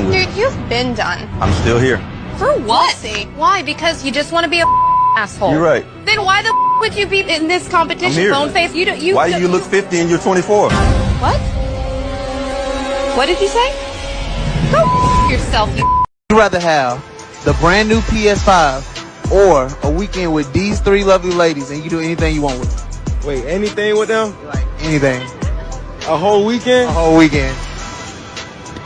done with it. Dude, you've been done. I'm still here. For what? Why? Because you just want to be a asshole. You're right. Then why the would you be in this competition? I'm here. Bone face. Why do you look 50 and you're 24? What? What did you say? Go yourself. Would you rather have the brand new PS5 or a weekend with these three lovely ladies and you do anything you want with them? Wait, anything with them? Like anything. A whole weekend? A whole weekend.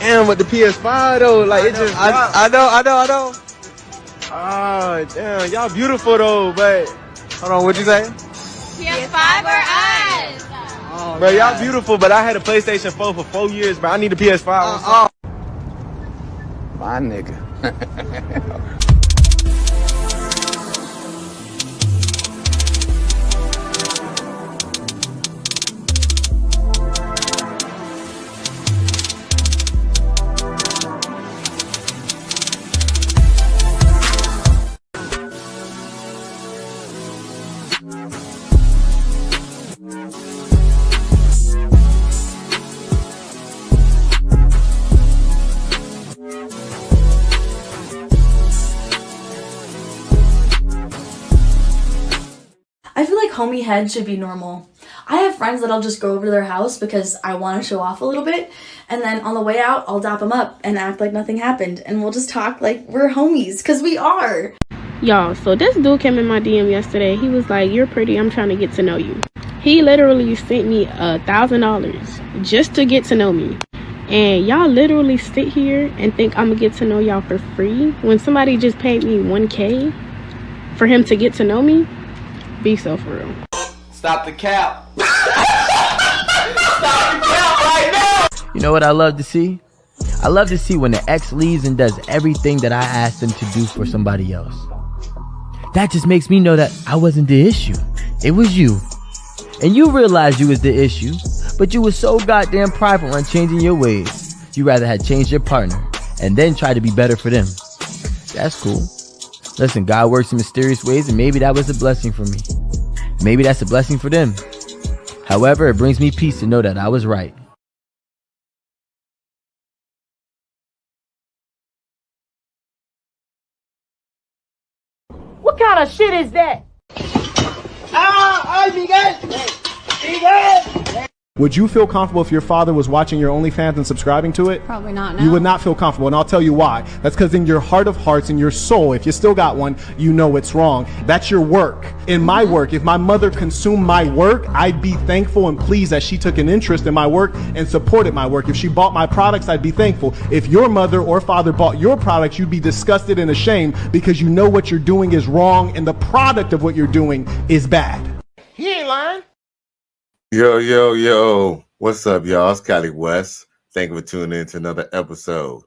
Damn, with the PS5 though, like it just. I know. Ah, damn, y'all beautiful though, but. Hold on, what'd you say? PS5 or us? Oh, bro, y'all beautiful, but I had a PlayStation 4 for 4 years, bro. I need a PS5. My nigga. I feel like homie head should be normal. I have friends that I'll just go over to their house because I want to show off a little bit, and then on the way out, I'll dap them up and act like nothing happened, and we'll just talk like we're homies, because we are. Y'all, so this dude came in my DM yesterday. He was like, "You're pretty, I'm trying to get to know you." He literally sent me $1,000 just to get to know me. And y'all literally sit here and think I'm gonna get to know y'all for free when somebody just paid me $1K for him to get to know me? Be so for real. Stop the cap. Stop the cap right now. You know what I love to see? I love to see when the ex leaves and does everything that I asked them to do for somebody else. That just makes me know that I wasn't the issue. It was you. And you realized you was the issue, but you were so goddamn prideful on changing your ways. You rather had changed your partner and then try to be better for them. That's cool. Listen, God works in mysterious ways, and maybe that was a blessing for me. Maybe that's a blessing for them. However, it brings me peace to know that I was right. What kind of shit is that? Would you feel comfortable if your father was watching your OnlyFans and subscribing to it? Probably not. No. You would not feel comfortable, and I'll tell you why. That's because in your heart of hearts, in your soul, if you still got one, you know it's wrong. That's your work. In my work, if my mother consumed my work, I'd be thankful and pleased that she took an interest in my work and supported my work. If she bought my products, I'd be thankful. If your mother or father bought your products, you'd be disgusted and ashamed because you know what you're doing is wrong and the product of what you're doing is bad. He ain't lying. Yo. What's up, y'all? It's Cali West. Thank you for tuning in to another episode.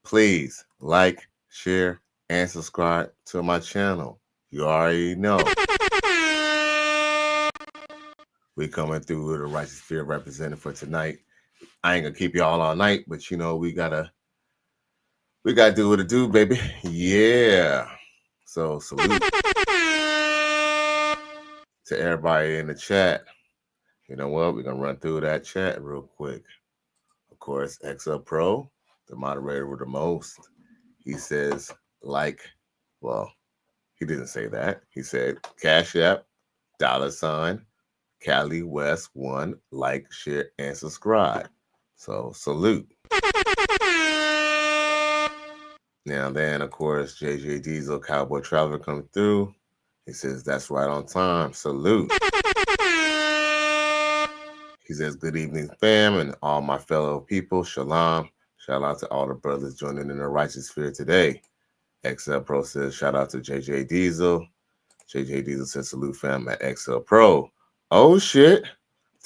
Please like, share, and subscribe to my channel. You already know. We coming through with a Righteous Fear representative for tonight. I ain't gonna keep y'all all night, but you know, we gotta do what it do, baby. Yeah. So salute to everybody in the chat. You know what? We're going to run through that chat real quick. Of course, XL Pro, the moderator with the most. He says, well, he didn't say that. He said, Cash App, $, Cali West 1, like, share, and subscribe. So, salute. Now then, of course, JJ Diesel, Cowboy Traveler, comes through. He says, that's right on time. Salute. He says, good evening, fam, and all my fellow people. Shalom. Shout out to all the brothers joining in the Righteous Fear today. XL Pro says, shout out to JJ Diesel. JJ Diesel says, salute, fam, at XL Pro. Oh, shit.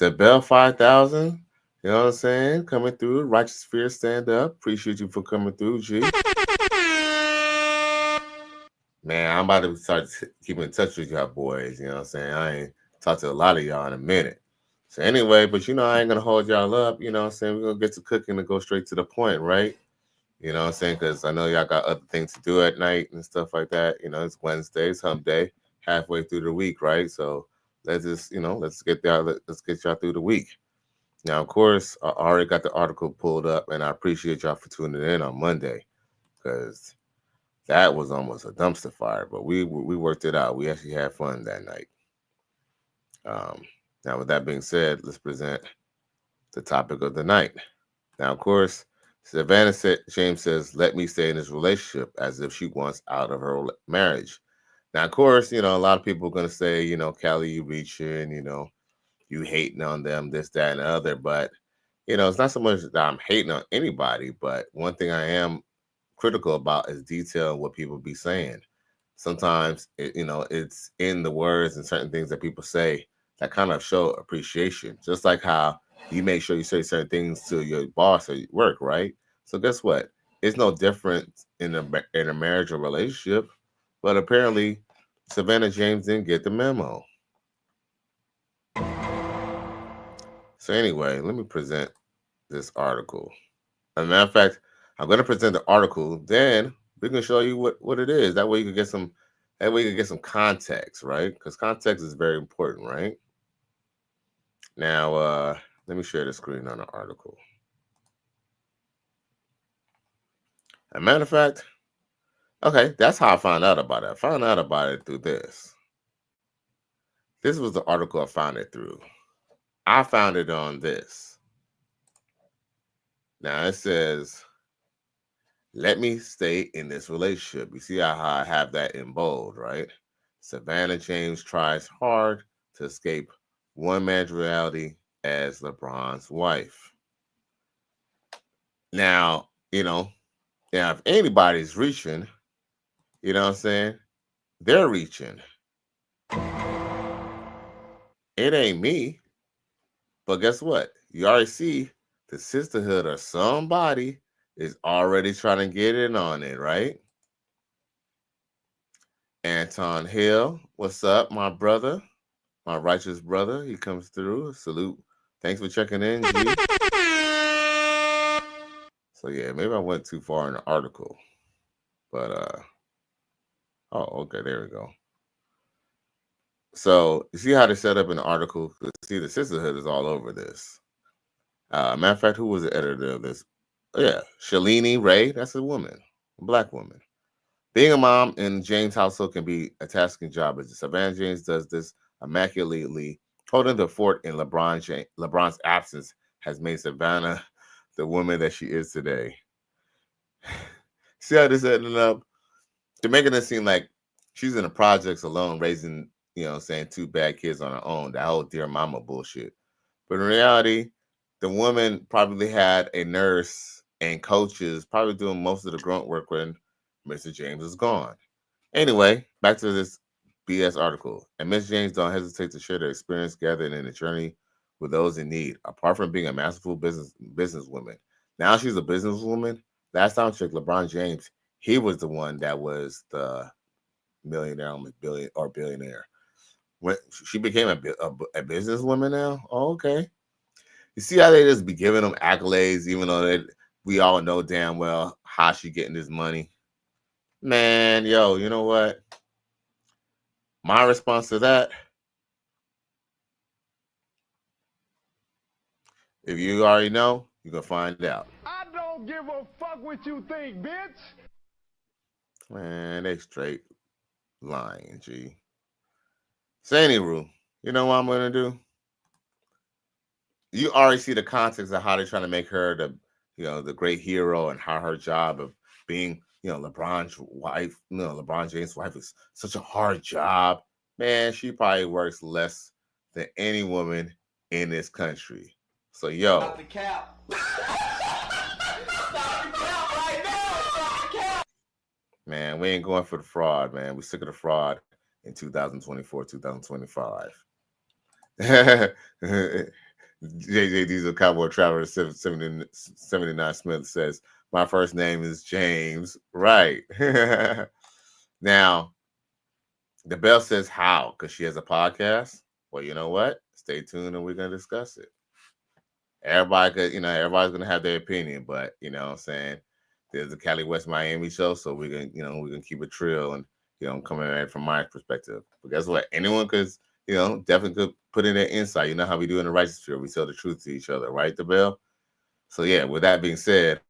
To Bell 5000. You know what I'm saying? Coming through. Righteous Fear, stand up. Appreciate you for coming through, G. Man, I'm about to start keeping in touch with y'all boys. You know what I'm saying? I ain't talked to a lot of y'all in a minute. So anyway, but you know, I ain't going to hold y'all up. You know what I'm saying? We're going to get to cooking and go straight to the point, right? You know what I'm saying? Because I know y'all got other things to do at night and stuff like that. You know, it's Wednesday, it's hump day, halfway through the week, right? So let's just, let's get y'all through the week. Now, of course, I already got the article pulled up, and I appreciate y'all for tuning in on Monday because that was almost a dumpster fire. But we worked it out. We actually had fun that night. Um, Now, with that being said, let's present the topic of the night. Now, of course, Savannah James says, "Let me stay in this relationship," as if she wants out of her marriage. Now, of course, a lot of people are going to say, Callie, you reaching, you hating on them, this, that, and the other. But, it's not so much that I'm hating on anybody, but one thing I am critical about is detail what people be saying. Sometimes, it's in the words and certain things that people say that kind of show appreciation. Just like how you make sure you say certain things to your boss at work, right? So guess what? It's no different in a marriage or relationship, but apparently Savannah James didn't get the memo. So anyway, let me present this article. As a matter of fact, I'm going to present the article, then we can show you what it is. That way you can get some context, right? Because context is very important, right? Now, let me share the screen on the article. As a matter of fact, okay, that's how I found out about it. I found out about it through this. This was the article I found it through. I found it on this. Now it says, "Let me stay in this relationship." You see how I have that in bold, right? Savannah James tries hard to escape one man's reality as LeBron's wife. Now, if anybody's reaching, you know what I'm saying? They're reaching. It ain't me. But guess what? You already see the sisterhood or somebody is already trying to get in on it, right? Anton Hill, what's up, my brother? My righteous brother. He comes through. Salute. Thanks for checking in, G. So yeah, maybe I went too far in the article. But okay, there we go. So you see how they set up in the article? See, the sisterhood is all over this. Matter of fact, who was the editor of this? Oh, yeah, Shalini Ray. That's a woman, a black woman. Being a mom in James' household can be a tasking job. As Savannah James does this immaculately, holding the fort in LeBron's absence has made Savannah the woman that she is today. See how this ended up? They're making it seem like she's in the projects alone, raising, saying 2 bad kids on her own. That whole dear mama bullshit. But in reality, the woman probably had a nurse and coaches probably doing most of the grunt work when Mr. James is gone. Anyway, back to this BS article. And Miss James don't hesitate to share their experience gathered in a journey with those in need. Apart from being a masterful businesswoman, now she's a businesswoman. Last time I checked, LeBron James, he was the one that was the millionaire, almost billionaire. When she became a businesswoman now, oh, okay. You see how they just be giving them accolades, even though we all know damn well how she getting this money. Man, yo, you know what? My response to that, if you already know, you can find out. I don't give a fuck what you think, bitch. Man, they straight lying, G. So anywho, you know what I'm gonna do? You already see the context of how they're trying to make her the great hero and how her job of being, LeBron's wife, LeBron James' wife is such a hard job. Man, she probably works less than any woman in this country. So, yo. Stop the cap. Stop the cap right now. Stop the cap. Man, we ain't going for the fraud, man. We're sick of the fraud in 2024, 2025. JJ Diesel Cowboy Traveler 79 Smith says, "My first name is James." Right. Now, the bell says how? Because she has a podcast. Well, you know what? Stay tuned and we're gonna discuss it. Everybody's gonna have their opinion, but you know what I'm saying? There's the Cali West Miami show, so we're gonna keep it trill and coming at it from my perspective. But guess what? Anyone could definitely could put in their insight. You know how we do in the righteous field. We tell the truth to each other, right, the bell? So yeah, with that being said,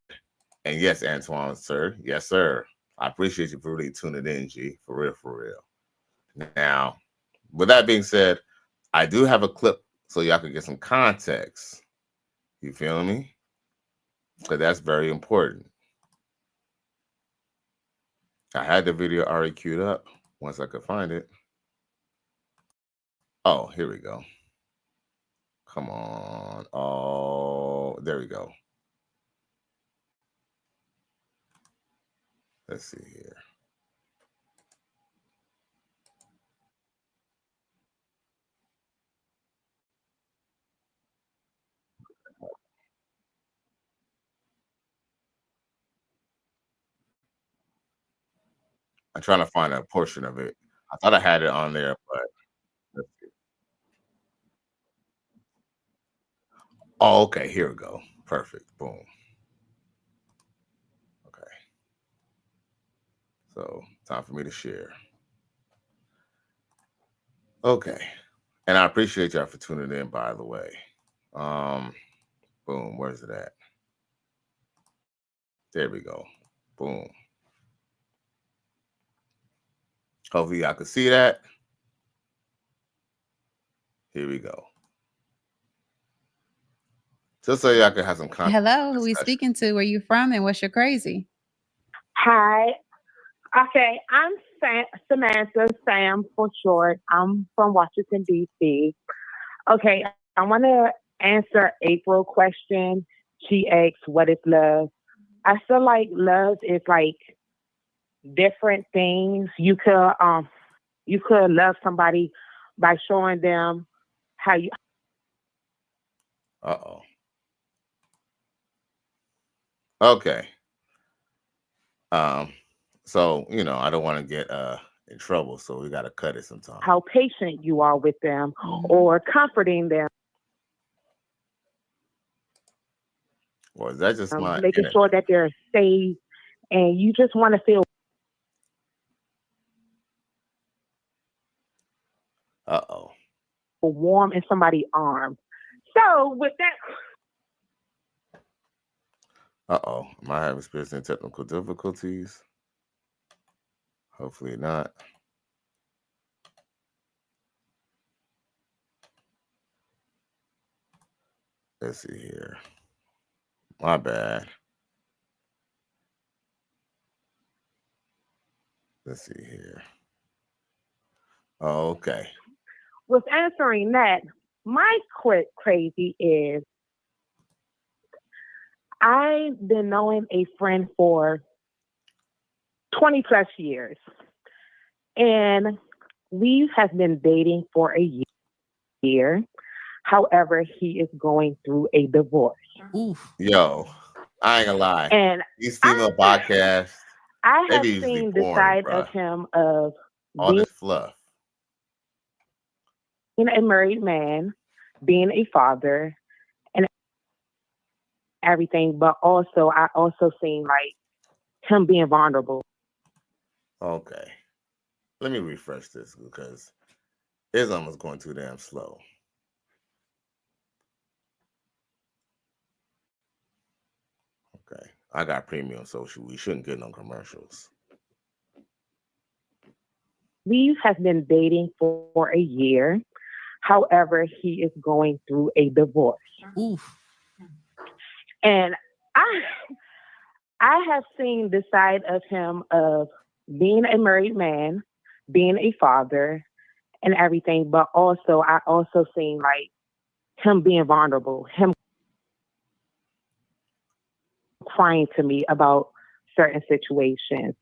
and yes, Antoine, sir, yes, sir. I appreciate you for really tuning in, G. For real, for real. Now, with that being said, I do have a clip so y'all can get some context. You feel me? Because that's very important. I had the video already queued up once I could find it. Oh, here we go. Come on. Oh, there we go. Let's see here. I'm trying to find a portion of it. I thought I had it on there, but let's see. Oh, okay. Here we go. Perfect. Boom. Okay. So time for me to share. Okay. And I appreciate y'all for tuning in, by the way. Boom. Where's it at? There we go. Boom. Hopefully y'all can see that. Here we go. Just so y'all can have some context. Hello, who are we speaking to? Where you from and what's your crazy? Hi. Okay, I'm Samantha, Sam for short. I'm from Washington, D.C. Okay, I want to answer April's question. She asked, what is love? I feel like love is like different things. You could love somebody by showing them how you. Uh-oh. Okay. So I don't want to get in trouble, so we gotta cut it sometime. How patient you are with them, or comforting them. Or is that just my making sure that they're safe, and you just want to feel. Uh-oh. Warm in somebody's arms. So with that. Uh-oh. Am I having experiencing technical difficulties? Hopefully not. Let's see here. My bad. Let's see here. Oh, okay. With answering that, my quick crazy is I've been knowing a friend for 20 plus years, and we have been dating for a year. However, he is going through a divorce. Oof. Yo, I ain't gonna lie. And these female podcasts, I have usually seen the boring, side bruh. of him of all this fluff. Being a married man, being a father, and everything, but also I also seen like him being vulnerable. Okay. Let me refresh this because it's almost going too damn slow. Okay. I got premium, so we shouldn't get no commercials. We have been dating for a year. However, he is going through a divorce. Oof. And I have seen the side of him of being a married man, being a father, and everything, but also I also seen like him being vulnerable, him crying to me about certain situations.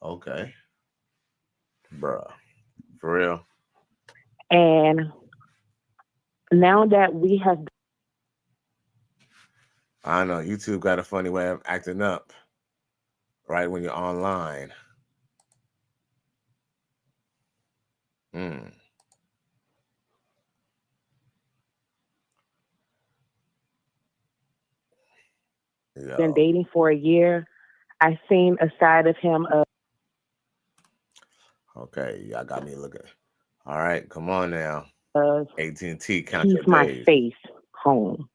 Okay. Bruh. For real? And now that we have. I know YouTube got a funny way of acting up right when you're online. Been dating for a year. I've seen a side of him of. Okay, y'all got me looking. All right, come on now. AT&T, count He's your my days. safe home.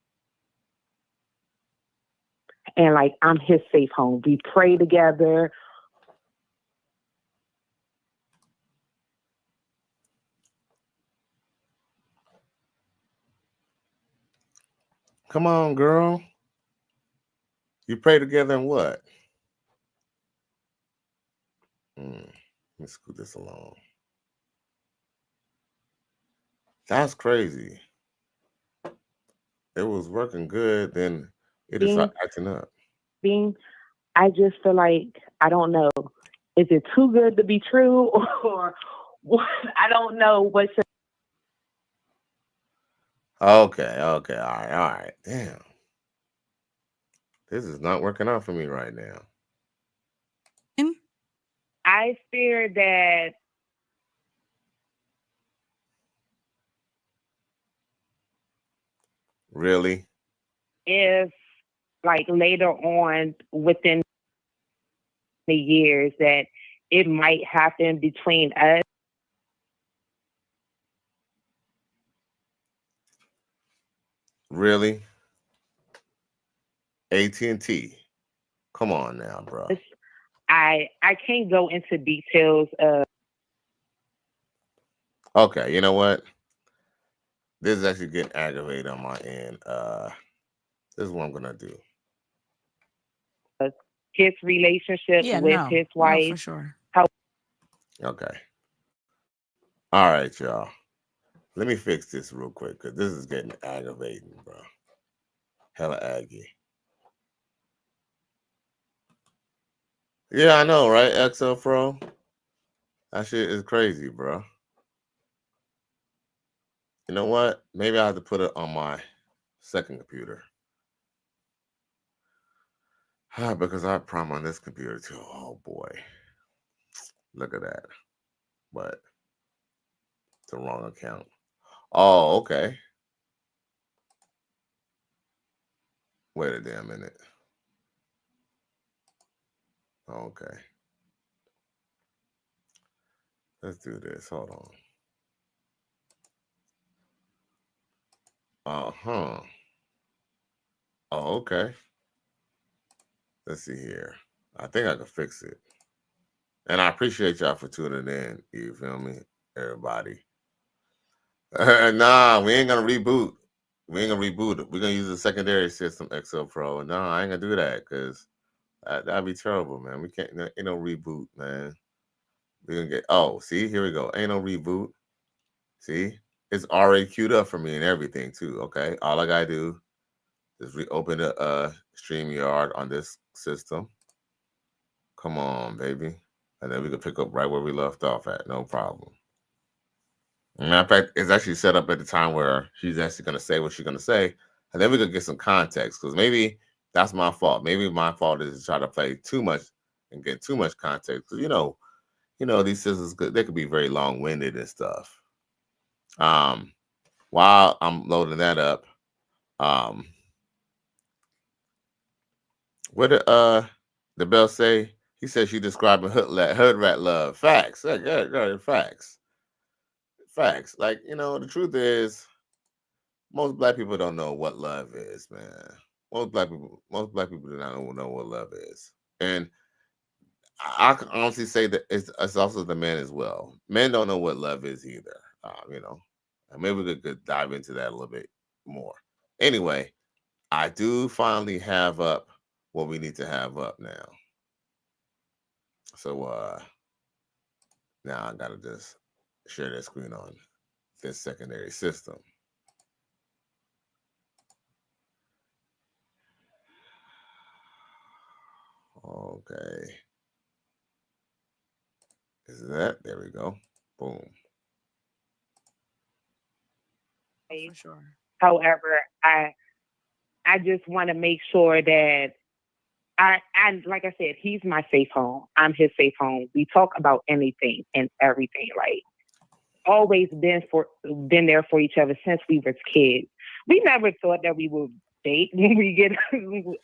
And like, I'm his safe home. We pray together. Come on, girl. You pray together and what? Let me scoot this along. That's crazy. It was working good, then it just started acting up. I just feel like, I don't know, is it too good to be true, or what? I don't know what to. Okay, all right. Damn. This is not working out for me right now. I fear that Really? if, like, later on within the years, that it might happen between us. Really? AT&T. Come on now, bro. I can't go into details of. Okay, you know what? This is actually getting aggravated on my end. This is what I'm gonna do. His relationship with his wife. No, for sure. Okay. All right, y'all. Let me fix this real quick because this is getting aggravating, bro. Hella aggy. Yeah, I know, right? XL Pro. That shit is crazy, bro. You know what? Maybe I have to put it on my second computer. Because I have Prime on this computer too. Oh boy. Look at that. But it's the wrong account. Oh, okay. Wait a damn minute. Okay. Let's do this. Hold on. Uh-huh. Oh, okay. Let's see here. I think I can fix it. And I appreciate y'all for tuning in. You feel me? Everybody. Nah, we ain't gonna reboot. We ain't gonna reboot it. We're gonna use the secondary system, XL Pro. No, I ain't gonna do that because that'd be terrible, man. We can't, ain't no reboot, man. We're gonna get, oh, see, here we go. Ain't no reboot. See, it's already queued up for me and everything too. Okay, all I gotta do is reopen the StreamYard on this system. Come on, baby. And then we can pick up right where we left off at. No problem. Matter of fact, it's actually set up at the time where she's actually going to say what she's going to say. And then we could get some context because maybe that's my fault. Maybe my fault is to try to play too much and get too much context. Because, you know, these sisters, they could be very long-winded and stuff. While I'm loading that up, what did the bell say? He said she describing hood rat love. Facts. Facts. Facts. Like, the truth is, most black people don't know what love is, man. Most black people do not know what love is. And I can honestly say that it's also the men as well. Men don't know what love is either. And maybe we could dive into that a little bit more. Anyway, I do finally have up what we need to have up now. So now I gotta just share that screen on this secondary system. Okay. Is that? There we go. Boom. For sure. However, I just want to make sure that I like I said, he's my safe home. I'm his safe home. We talk about anything and everything. Like, always been there for each other since we were kids. We never thought that we would date when we get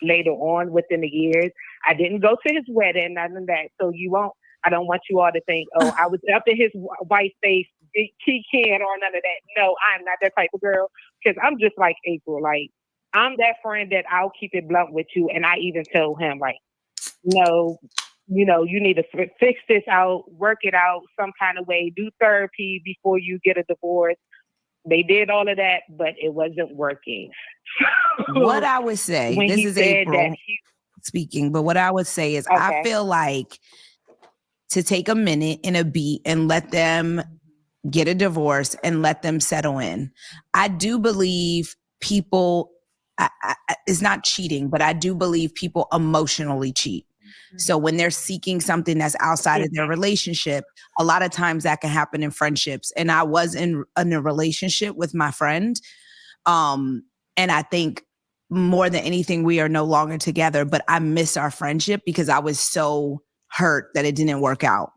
later on within the years. I didn't go to his wedding, none of that. So you won't I don't want you all to think, oh, I was up in his white face, he can or none of that. No, I'm not that type of girl because I'm just like April. Like, I'm that friend that I'll keep it blunt with you. And I even told him, like, no, you know, you need to fix this out, work it out some kind of way, do therapy before you get a divorce. They did all of that, but it wasn't working. What I would say, when this he is said April that speaking, but what I would say is I feel like to take a minute and a beat and let them get a divorce and let them settle in. I do believe people, it's not cheating, but I do believe people emotionally cheat. So when they're seeking something that's outside of their relationship, a lot of times that can happen in friendships. And I was in a relationship with my friend. And I think more than anything, we are no longer together, but I miss our friendship because I was so hurt that it didn't work out.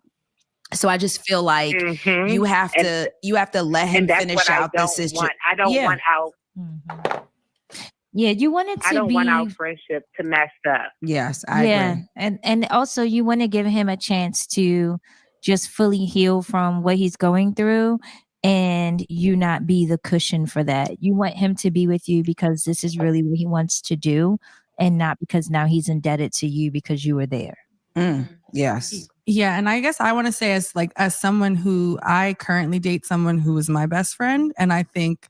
So I just feel like you have to let him finish out the situation. I don't want out. Yeah, you want it to I don't want our friendship to mess up. Yes, I agree. And also you want to give him a chance to just fully heal from what he's going through, and you not be the cushion for that. You want him to be with you because this is really what he wants to do, and not because now he's indebted to you because you were there. Yes. Yeah, and I guess I want to say as someone who I currently date someone who is my best friend, and I think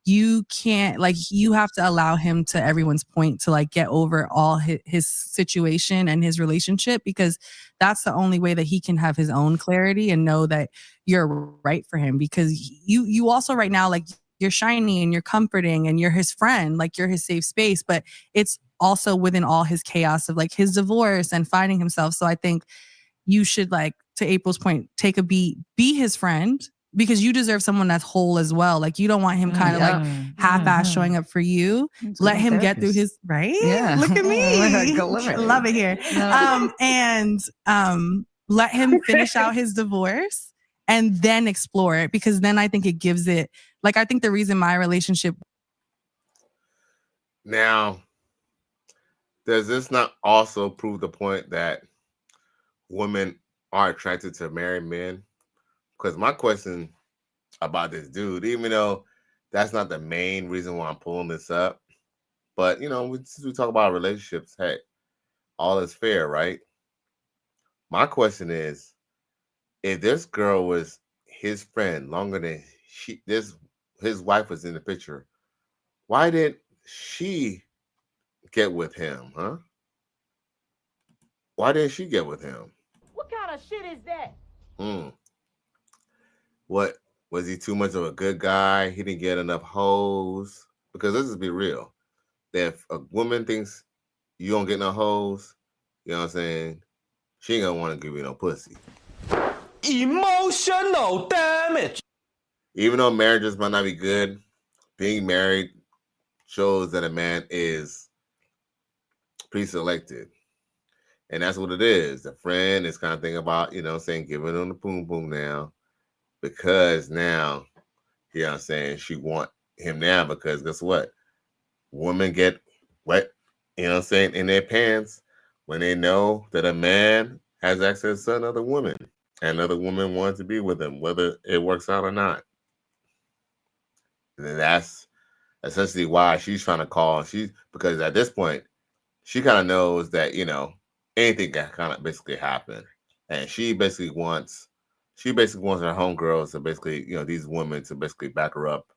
you can't, you have to allow him, to everyone's point, to get over all his situation and his relationship, because that's the only way that he can have his own clarity and know that you're right for him. Because you also right now, you're shiny and you're comforting and you're his friend, you're his safe space, but it's also within all his chaos of his divorce and finding himself. So I think you should, to April's point, take a beat, be his friend, because you deserve someone that's whole as well. You don't want him kind of half-ass showing up for you. Let him get through his, right? Yeah. Look at me. Love it here. And let him finish out his divorce and then explore it, because then I think it gives it, I think the reason my relationship. Now, does this not also prove the point that women are attracted to married men? Because my question about this dude, even though that's not the main reason why I'm pulling this up, but since we talk about relationships, hey, all is fair, right? My question is, if this girl was his friend longer than his wife was in the picture, why didn't she get with him, huh? Why didn't she get with him? What kind of shit is that? What, was he too much of a good guy? He didn't get enough hoes? Because let's just be real. If a woman thinks you don't get no hoes, you know what I'm saying, she ain't gonna want to give you no pussy. Emotional damage. Even though marriages might not be good, being married shows that a man is pre-selected. And that's what it is. The friend is kind of thinking about, giving them the boom boom now. Because now, she want him now, because guess what? Women get wet, in their pants when they know that a man has access to another woman, and another woman wants to be with him, whether it works out or not. And that's essentially why she's trying to call. Because at this point, she kind of knows that, anything can kind of basically happen. And she basically wants her homegirls to basically, these women to basically back her up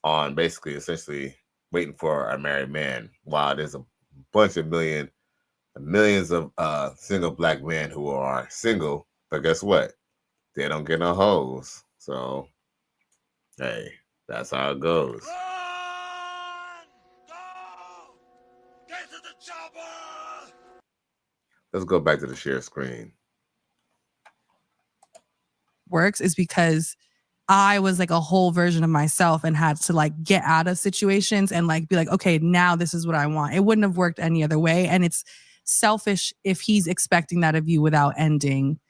on basically essentially waiting for a married man, while there's a bunch of millions of single black men who are single, but guess what? They don't get no hoes. So, hey, that's how it goes. Let's go back to the share screen. Works is because I was a whole version of myself and had to get out of situations and be okay, now this is what I want. It wouldn't have worked any other way. And it's selfish if he's expecting that of you without ending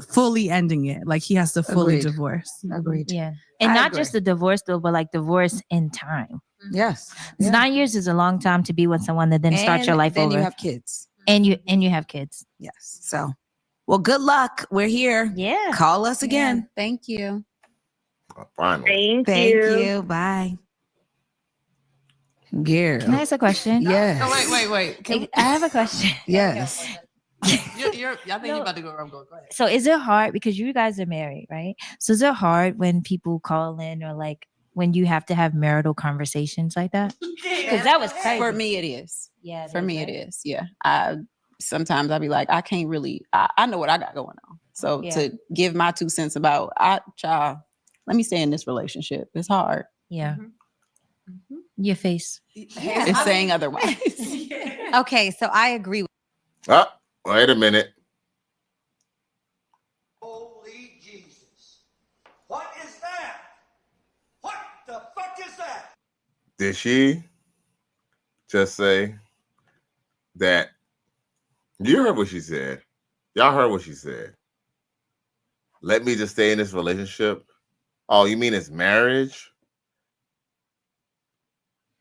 fully ending it. He has to fully divorce. Agreed. Yeah. And not just the divorce though, but divorce in time. Yes. 9 years is a long time to be with someone that then start your life then over. You have kids. And you have kids. Yes. So Well, good luck. We're here. Yeah. Call us again. Thank you. Finally. Thank you. Bye. Girl. Can I ask a question? Yes. Oh, wait. I have a question. Yes. I think you're about to go wrong. Go ahead. So is it hard because you guys are married, right? So is it hard when people call in or like when you have to have marital conversations like that? Because that was crazy. For me, it is. Yeah. For me, it is. Yeah. Sometimes I'll be like, I can't really, I know what I got going on. So to give my 2 cents about, child, let me stay in this relationship. It's hard. Yeah. Your face. It's saying otherwise. Okay, so I agree. Oh, wait a minute. Holy Jesus. What is that? What the fuck is that? Did she just say that? You heard what she said. Y'all heard what she said. Let me just stay in this relationship. Oh, you mean it's marriage?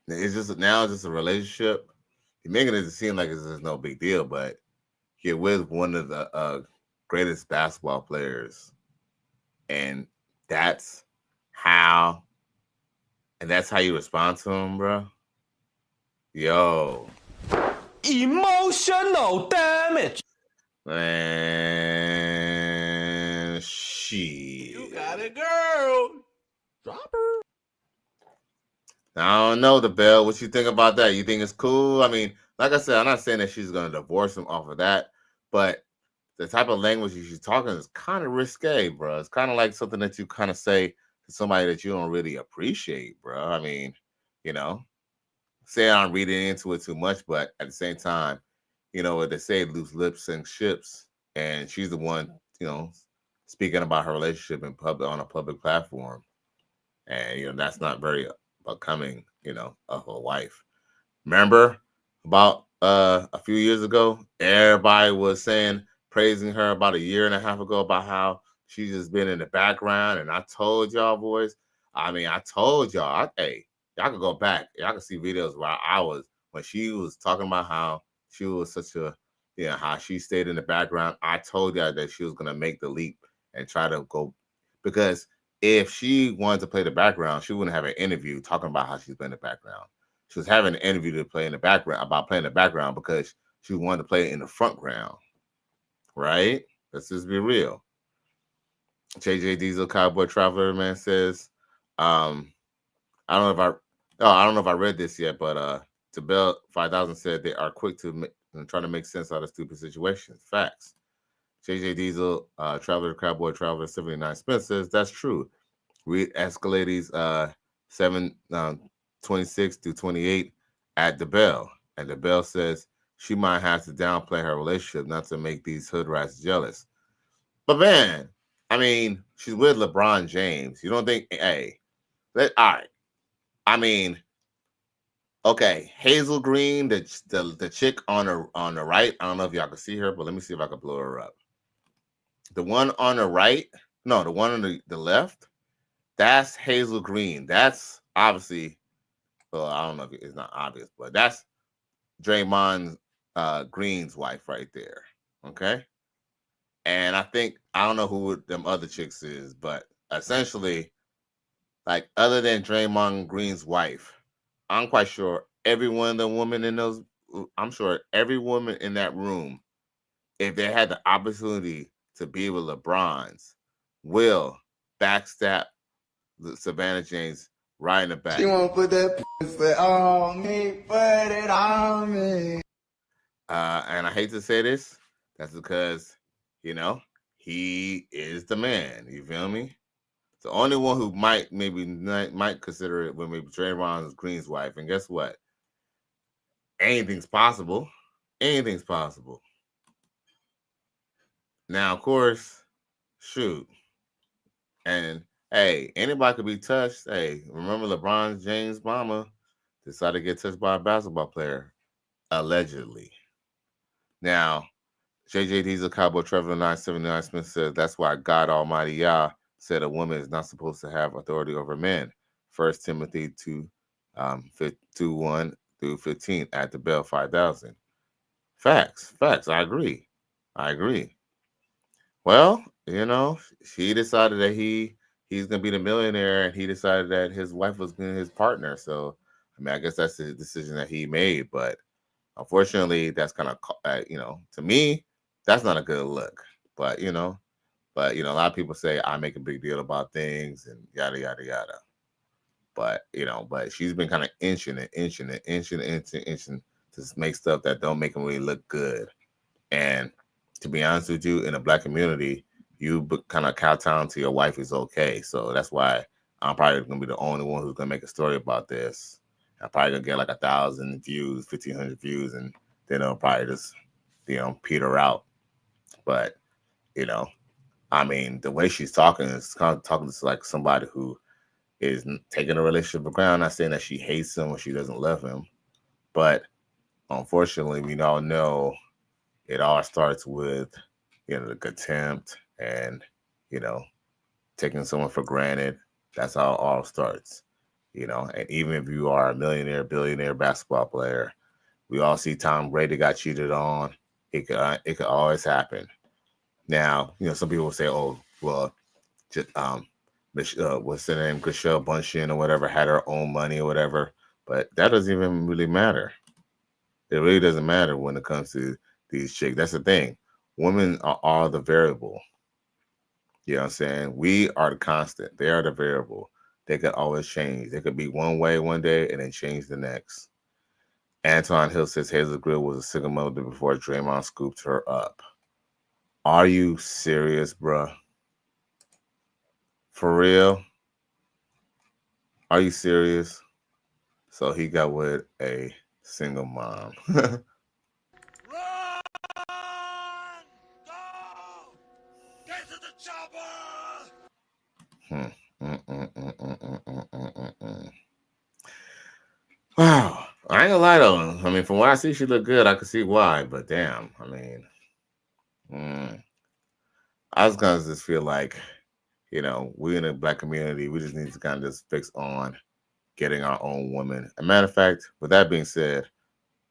It's just now just a relationship. You're making it seem like it's just no big deal, but you're with one of the greatest basketball players, and that's how you respond to him, bro. Yo, Emotional damage. man, shit. You got it, girl. Drop her. I don't know, the Bell. What you think about that? You think it's cool? I mean, like I said, I'm not saying that she's gonna divorce him off of that, but the type of language she's talking is kind of risque, bro. It's kind of like something that you kind of say to somebody that you don't really appreciate, bro. I mean, you know, say I'm reading into it too much, but at the same time, you know what they say, loose lips sink ships, and she's the one, you know, speaking about her relationship in public on a public platform, and you know that's not very becoming, you know, of a wife. Remember about a few years ago, everybody was saying, praising her about a year and a half ago about how she's just been in the background. And I told y'all, boys, I told y'all, hey, y'all could go back. Y'all can see videos where I was when she was talking about how she was such a, you know, how she stayed in the background. I told y'all that she was going to make the leap and try to go, because if she wanted to play the background, she wouldn't have an interview talking about how she's been in the background. She was having an interview to play in the background about playing the background because she wanted to play in the front ground, right? Let's just be real. JJ Diesel Cowboy Traveler man says, I don't know if I read this yet, but Tabell 5000 said they are quick to try to make sense out of stupid situations. Facts. JJ Diesel, Traveler, Cowboy Traveler, 79 Spence says, that's true. Read Escalades 726 through 28 at the Bell. And the Bell says she might have to downplay her relationship not to make these hood rats jealous. But man, I mean, she's with LeBron James. You don't think, hey, all right. I mean, okay, Hazel Green, the chick on the right. I don't know if y'all can see her, but let me see if I can blow her up. The one on the right, no, the one on the left, that's Hazel Green. That's obviously, well, I don't know if it's not obvious, but that's Draymond Green's wife right there. Okay. And I don't know who them other chicks is, but essentially, like, other than Draymond Green's wife, I'm quite sure every one of the women in those, I'm sure every woman in that room, if they had the opportunity to be with LeBron's, will backstab Savannah James right in the back. She won't put that pussy on me, put it on me. And I hate to say this, that's because, you know, he is the man. You feel me? The only one who might consider it when maybe Draymond Green's wife. And guess what? Anything's possible. Anything's possible. Now, of course, shoot. And hey, anybody could be touched. Hey, remember LeBron James' mama decided to get touched by a basketball player, allegedly. Now, JJ Diesel Cowboy Trevor 979 Smith says that's why God Almighty Yah said a woman is not supposed to have authority over men. 1 Timothy 2:1 through 15 at the Bell 5000. Facts. I agree. Well, he decided that he's gonna be the millionaire, and he decided that his wife was gonna be his partner. So, I mean, I guess that's the decision that he made. But unfortunately, that's kind of to me, that's not a good look. But a lot of people say I make a big deal about things and yada yada yada. But she's been kind of inching to make stuff that don't make them really look good. And to be honest with you, in the black community, you kind of kowtow to your wife is okay. So that's why I'm probably gonna be the only one who's gonna make a story about this. I'm probably gonna get like 1,000 views, 1,500 views, and then it'll probably just peter out. But I mean, the way she's talking is kind of talking to like somebody who is taking a relationship for granted. I'm not saying that she hates him or she doesn't love him, but unfortunately, we all know it all starts with the contempt and taking someone for granted. That's how it all starts. And even if you are a millionaire, billionaire basketball player, we all see Tom Brady got cheated on. It could always happen. Now, some people will say, "Oh, well, just, what's her name, Giselle Bundchen or whatever, had her own money or whatever." But that doesn't even really matter. It really doesn't matter when it comes to these chicks. That's the thing. Women are all the variable. You know what I'm saying? We are the constant. They are the variable. They could always change. They could be one way one day and then change the next. Antoine Hill says Hazel Grill was a single mother before Draymond scooped her up. Are you serious, bruh? For real? Are you serious? So he got with a single mom. Wow. I ain't gonna lie though. I mean, from what I see, she look good. I can see why, but damn, I mean, I was gonna just feel like, we in the black community, we just need to kind of just fix on getting our own woman. As a matter of fact, with that being said,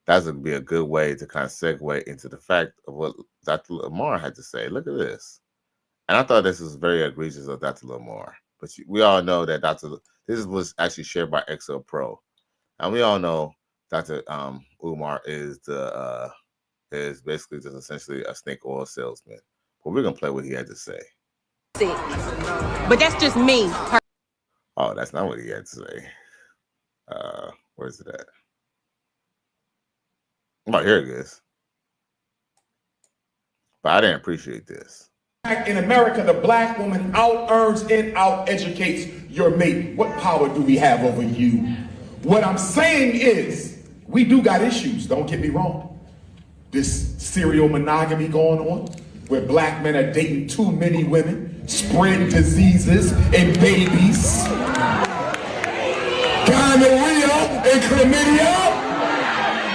that's gonna be a good way to kind of segue into the fact of what Dr. Lamar had to say. Look at this. And I thought this was very egregious of Dr. Lamar. But we all know that this was actually shared by XL Pro. And we all know Dr. Umar is basically just essentially a snake oil salesman. But we're gonna play what he had to say. But that's just me. Oh, that's not what he had to say. Where's it at? Oh, here it is. But I didn't appreciate this. In America, the black woman out-earns and out-educates your mate. What power do we have over you? What I'm saying is, we do got issues, don't get me wrong. This serial monogamy going on, where black men are dating too many women, spreading diseases and babies. Gonorrhea and chlamydia,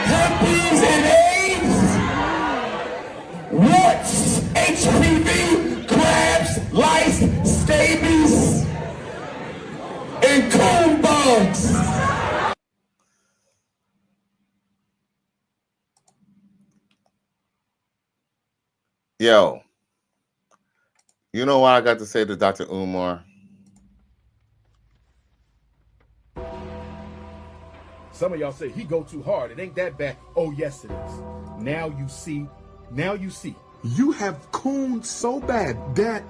herpes and AIDS, warts, HPV, crabs, lice, scabies, and coon bugs. Yo, you know what I got to say to Dr. Umar? Some of y'all say he go too hard. It ain't that bad. Oh, yes, it is. Now you see. You have cooned so bad that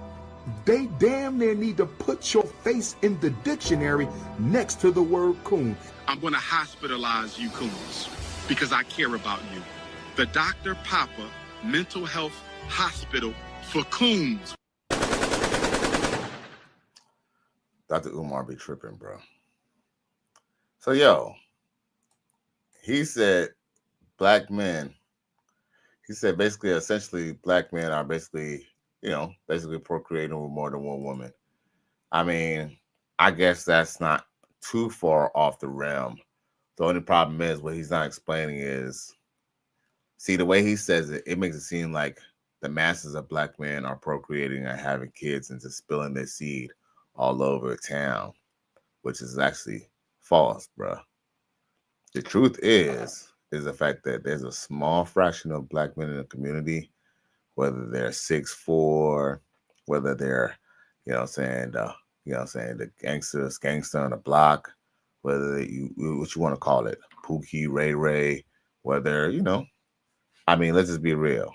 they damn near need to put your face in the dictionary next to the word coon. I'm going to hospitalize you coons because I care about you. The Dr. Papa Mental Health Hospital for coons. Dr. Umar be tripping, bro. So, yo, he said black men, he said basically, essentially, black men are basically, basically procreating with more than one woman. I mean, I guess that's not too far off the realm. The only problem is what he's not explaining is, see, the way he says it, it makes it seem like the masses of black men are procreating and having kids and just spilling their seed all over town, which is actually false, bro. The truth is the fact that there's a small fraction of black men in the community whether they're 6'4", whether they're, you know what I'm saying, the gangster on the block, whether what you want to call it, Pookie, Ray Ray, whether, I mean, let's just be real.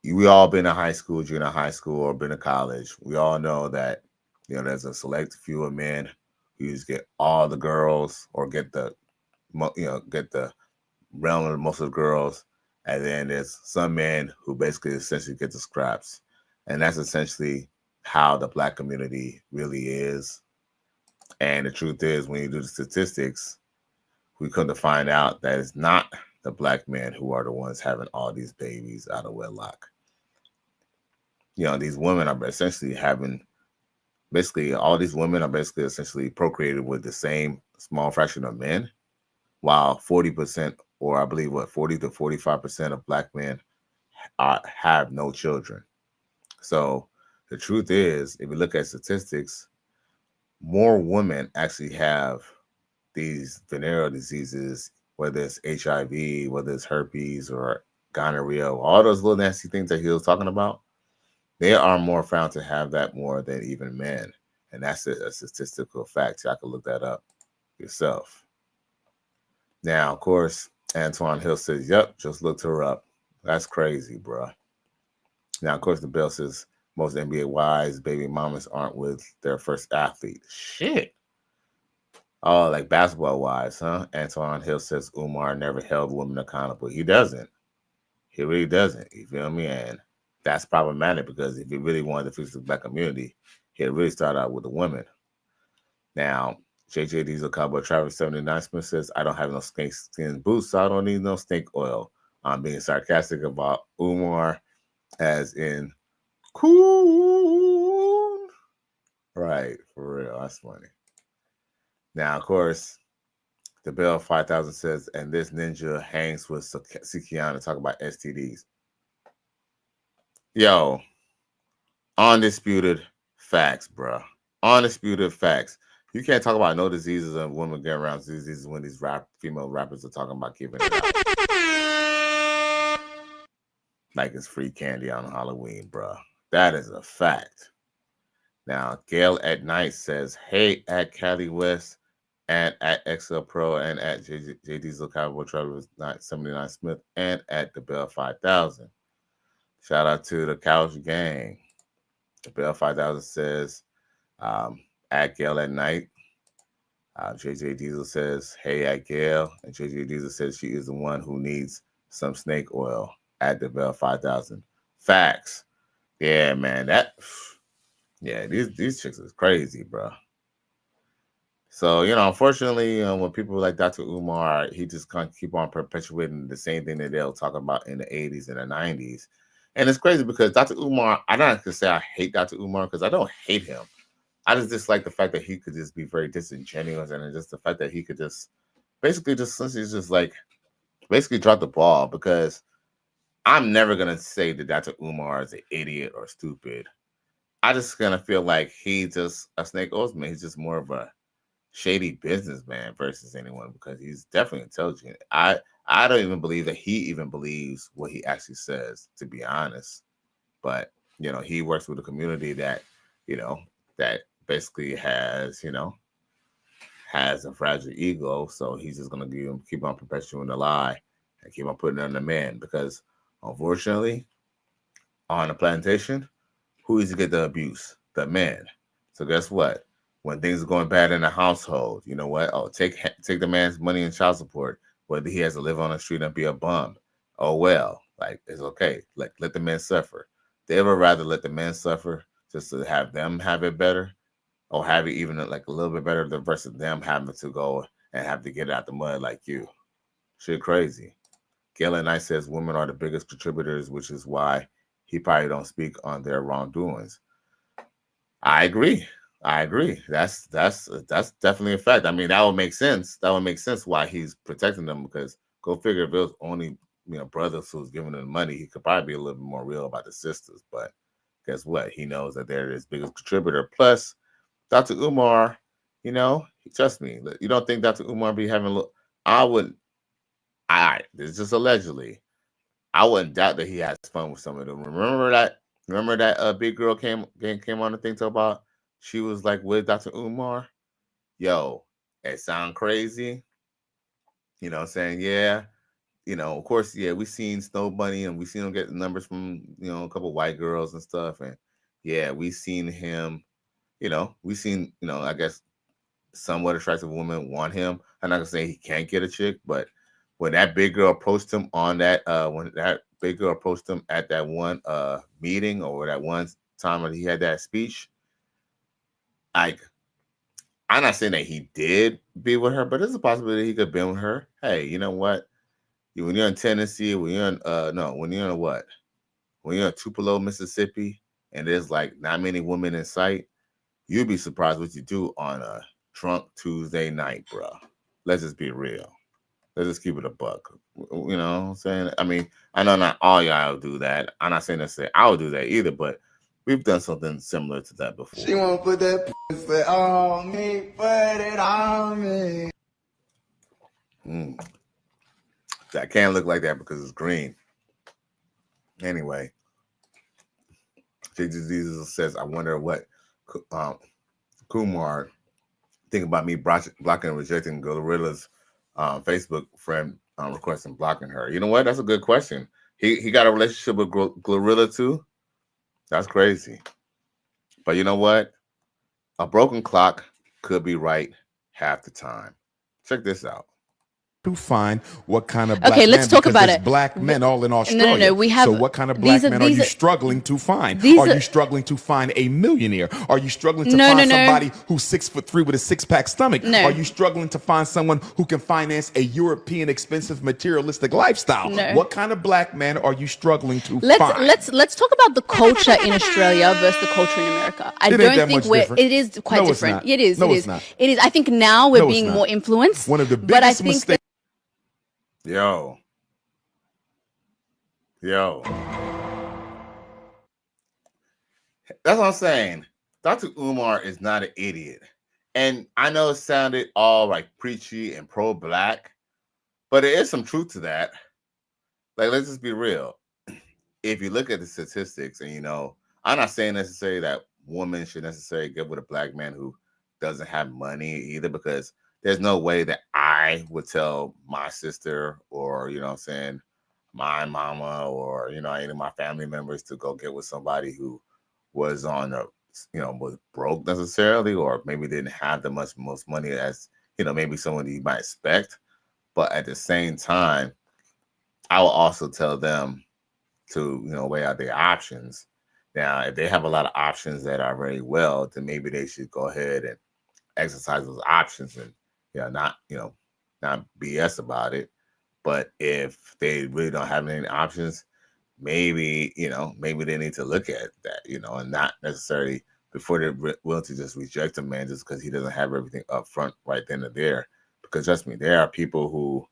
We all been in high school, junior high school, or been to college. We all know that, there's a select few of men who just get all the girls or get the realm of most of the girls. And then there's some men who basically essentially get the scraps. And that's essentially how the Black community really is. And the truth is, when you do the statistics, we come to find out that it's not the Black men who are the ones having all these babies out of wedlock. These women are essentially all these women are basically essentially procreated with the same small fraction of men, while 40%, or I believe 40 to 45% of Black men have no children. So the truth is, if you look at statistics, more women actually have these venereal diseases, whether it's HIV, whether it's herpes or gonorrhea, all those little nasty things that he was talking about. They are more found to have that more than even men. And that's a statistical fact. Y'all can look that up yourself. Now, of course, Antoine Hill says, yep, just looked her up. That's crazy, bruh. Now, of course, the Bell says most NBA wives, baby mamas aren't with their first athlete. Shit. Oh, like basketball wives, huh? Antoine Hill says Umar never held women accountable. He doesn't. He really doesn't. You feel me? And that's problematic, because if he really wanted to fix the Black community, he'd really start out with the women. Now, JJ Diesel Cowboy Travis 79 Smith says, I don't have no snake skin boots, so I don't need no snake oil. I'm being sarcastic about Umar, as in cool. Right, for real. That's funny. Now, of course, the Bell 5000 says, and this ninja hangs with Sikian to talk about STDs. Yo, undisputed facts, bro. Undisputed facts. You can't talk about no diseases and women getting around diseases when these female rappers are talking about giving it out. Like it's free candy on Halloween, bro. That is a fact. Now, Gail at Night says, hey, at Cali West, and at XL Pro, and at J Diesel Cowboy Travis 79 Smith, and at the Bell 5000. Shout out to the Couch Gang. The Bell 5000 says, at Gail at Night. JJ Diesel says, hey, at Gail. And JJ Diesel says she is the one who needs some snake oil at the Bell 5000. Facts. Yeah, man. These chicks is crazy, bro. So, unfortunately, when people like Dr. Umar, he just can't keep on perpetuating the same thing that they'll talk about in the 80s and the 90s. And it's crazy because Dr. Umar, I'm not going to say I hate Dr. Umar, because I don't hate him. I just dislike the fact that he could just be very disingenuous, and just the fact that he could just basically drop the ball, because I'm never going to say that Dr. Umar is an idiot or stupid. I just going to feel like he's just a snake oilsman. He's just more of a shady businessman versus anyone, because he's definitely intelligent. I don't even believe that he even believes what he actually says, to be honest. But, he works with a community that, that basically has a fragile ego. So he's just going to keep on perpetuating the lie and keep on putting it on the man, because unfortunately, on the plantation, who is to get the abuse? The man. So guess what? When things are going bad in the household, you know what? Oh, take the man's money and child support, whether he has to live on the street and be a bum. Oh, well, like, it's okay. Like, let the men suffer. They ever rather let the men suffer just to have them have it better, or have it even like a little bit better versus them having to go and have to get out the mud like you. Shit crazy. Galen Knight says women are the biggest contributors, which is why he probably don't speak on their wrongdoings. I agree. That's definitely a fact. I mean, that would make sense. That would make sense why he's protecting them, because go figure, if it was only brothers who's giving them money, he could probably be a little bit more real about the sisters. But guess what? He knows that they're his biggest contributor. Plus, Dr. Umar, trust me, you don't think Dr. Umar be having this is just allegedly. I wouldn't doubt that he has fun with some of them. Remember that big girl came on the thing to about she was like with Dr. Umar. Yo, it sound crazy. You know what I'm saying? Yeah. You know, of course, yeah, we seen Snow Bunny and we seen him get numbers from, you know, a couple white girls and stuff. And yeah, we seen him, you know, I guess somewhat attractive women want him. I'm not gonna say he can't get a chick, but when that big girl approached him at that one meeting or that one time when he had that speech, like, I'm not saying that he did be with her, but there's a possibility he could have been with her. Hey, you know what? When you're in Tennessee, when you're in Tupelo, Mississippi, and there's like not many women in sight, you'd be surprised what you do on a drunk Tuesday night, bro. Let's just be real. Let's just keep it a buck. You know what I'm saying? I mean, I know not all y'all do that. I'm not saying necessarily I would do that either, but we've done something similar to that before. She won't put that pussy on me, put it on me. That can't look like that because it's green. Anyway, Jesus says, I wonder what Kumar think about me blocking and rejecting Gorilla's Facebook friend request and blocking her. You know what? That's a good question. He got a relationship with Glorilla too? That's crazy. But you know what? A broken clock could be right half the time. Check this out. To find what kind of black okay, let's man, talk because about there's it. black men all in Australia. No. We have. So what kind of black men are you struggling to find? Are you struggling to find a millionaire? Are you struggling to find somebody who's 6'3" with a six-pack stomach? No. Are you struggling to find someone who can finance a European expensive materialistic lifestyle? No. What kind of black man are you struggling to find? Let's talk about the culture in Australia versus the culture in America. I don't think it is quite different. It is. It is. I think now we're being more influenced. One of the biggest mistakes. Yo. That's what I'm saying. Dr. Umar is not an idiot. And I know it sounded all like preachy and pro-black, but there is some truth to that. Like, let's just be real. If you look at the statistics, and you know, I'm not saying necessarily that women should necessarily get with a black man who doesn't have money either, because there's no way that I would tell my sister or, you know what I'm saying, my mama or, you know, any of my family members to go get with somebody who was was broke necessarily, or maybe didn't have the most money as, you know, maybe someone you might expect. But at the same time, I will also tell them to, you know, weigh out their options. Now, if they have a lot of options that are very well, then maybe they should go ahead and exercise those options and, not BS about it. But if they really don't have any options, maybe they need to look at that, and not necessarily before they're willing to just reject a man just because he doesn't have everything up front right then and there. Because trust me, there are people who,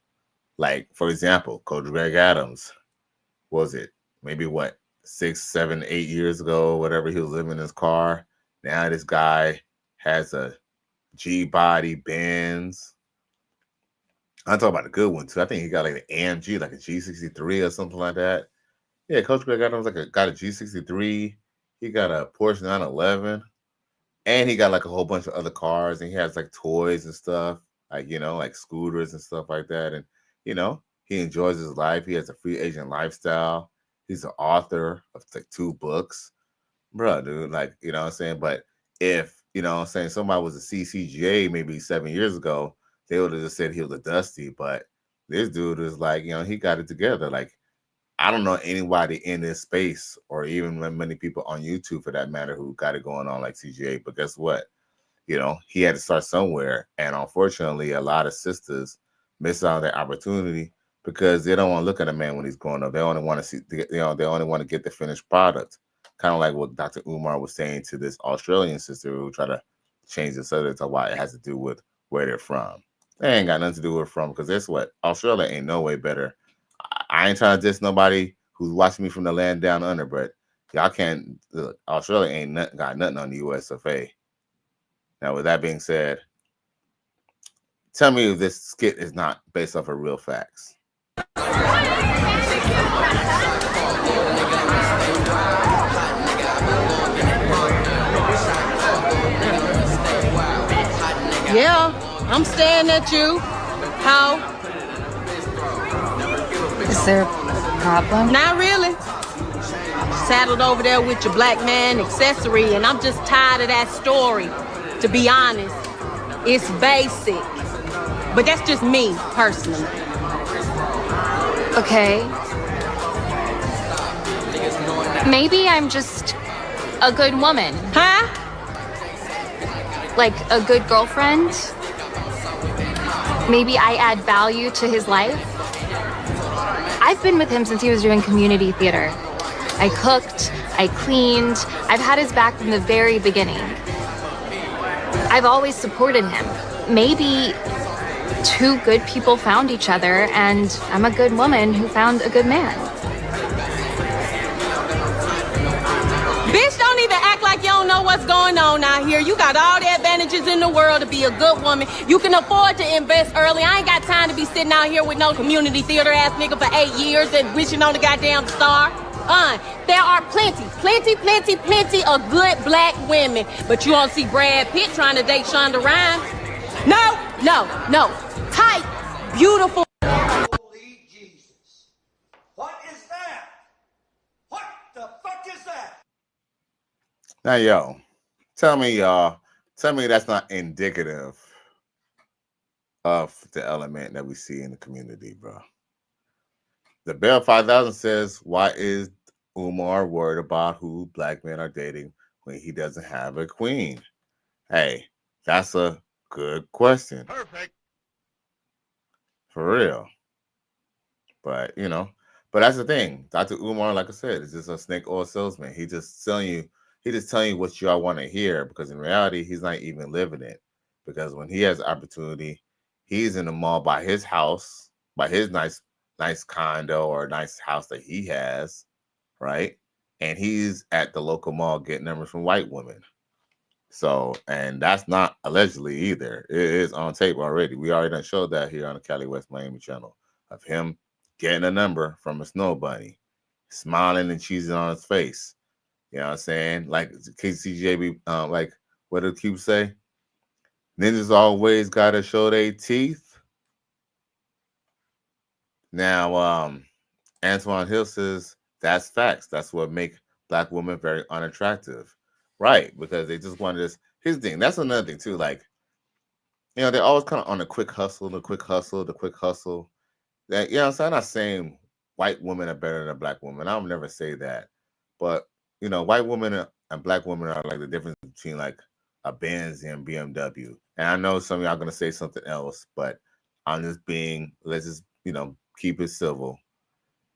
like, for example, Coach Greg Adams, was it maybe 6, 7, 8 years ago, whatever, he was living in his car. Now this guy has a G-body Benz. I'm talking about a good one too. I think he got like an AMG, like a G63 or something like that. Yeah, Coach Greg Adams got a G63. He got a Porsche 911, and he got like a whole bunch of other cars, and he has like toys and stuff, like like scooters and stuff like that. And he enjoys his life. He has a free agent lifestyle. He's an author of like 2 books, bro, dude. Like, you know what I'm saying? But if somebody was a CCGA maybe 7 years ago, they would have just said he was a dusty. But this dude is like, he got it together. Like, I don't know anybody in this space, or even many people on YouTube for that matter, who got it going on like CGA. But guess what? He had to start somewhere. And unfortunately, a lot of sisters miss out on that opportunity because they don't want to look at a man when he's growing up. They only want to see, they only want to get the finished product. Kind of like what Dr. Umar was saying to this Australian sister who tried to change the subject to why it has to do with where they're from. They ain't got nothing to do with from, because guess what? Australia ain't no way better. I ain't trying to diss nobody who's watching me from the land down under, but y'all can't. Look, Australia ain't got nothing on the US of A. Now, with that being said, tell me if this skit is not based off of real facts. I'm staring at you. How? Is there a problem? Not really. Saddled over there with your black man accessory, and I'm just tired of that story. To be honest, it's basic. But that's just me, personally. Okay. Maybe I'm just a good woman. Huh? Like a good girlfriend. Maybe I add value to his life. I've been with him since he was doing community theater. I cooked, I cleaned, I've had his back from the very beginning. I've always supported him. Maybe two good people found each other, and I'm a good woman who found a good man. Bitch, don't even act like you don't know what's going on out here. You got all the advantages in the world to be a good woman. You can afford to invest early. I ain't got time to be sitting out here with no community theater ass nigga for 8 years and wishing on the goddamn star. There are plenty of good black women, but you don't see Brad Pitt trying to date Shonda Rhimes. No. Tight, beautiful. Holy Jesus. What is that? What the fuck is that? Now, yo, tell me that's not indicative of the element that we see in the community, bro. The Bell 5000 says, why is Umar worried about who black men are dating when he doesn't have a queen? Hey, that's a good question. Perfect. For real. But, but that's the thing. Dr. Umar, like I said, is just a snake oil salesman. He just telling you what y'all want to hear, because in reality, he's not even living it. Because when he has opportunity, he's in the mall by his house, by his nice condo or nice house that he has, right? And he's at the local mall getting numbers from white women. So, and that's not allegedly either. It is on tape already. We already done showed that here on the Cali West Miami channel of him getting a number from a snow bunny, smiling and cheesing on his face. You know what I'm saying? Like KCJB, like what did Cube say? Ninjas always gotta show their teeth. Now, Antoine Hill says that's facts. That's what make black women very unattractive. Right, because they just want this. Here's the thing. That's another thing too. Like, they're always kind of on the quick hustle. That, so I'm not saying white women are better than black women. I'll never say that. But, white women and black women are like the difference between like a Benz and BMW. And I know some of y'all are going to say something else, but I'm just let's just, keep it civil.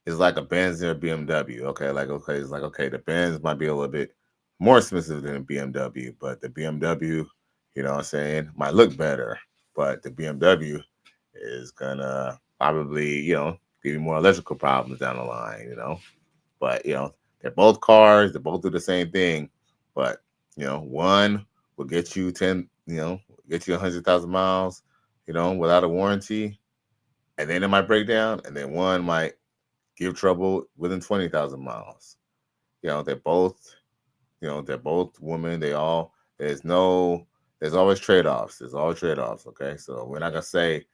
It's like a Benz and a BMW. It's like, the Benz might be a little bit more expensive than a BMW, but the BMW, might look better, but the BMW is gonna probably, give you more electrical problems down the line, but, they're both cars, they both do the same thing, but, one will get you 100,000 miles, without a warranty, and then it might break down, and then one might give trouble within 20,000 miles. They're both women. There's always trade-offs. There's always trade-offs. Okay. So we're not going to say,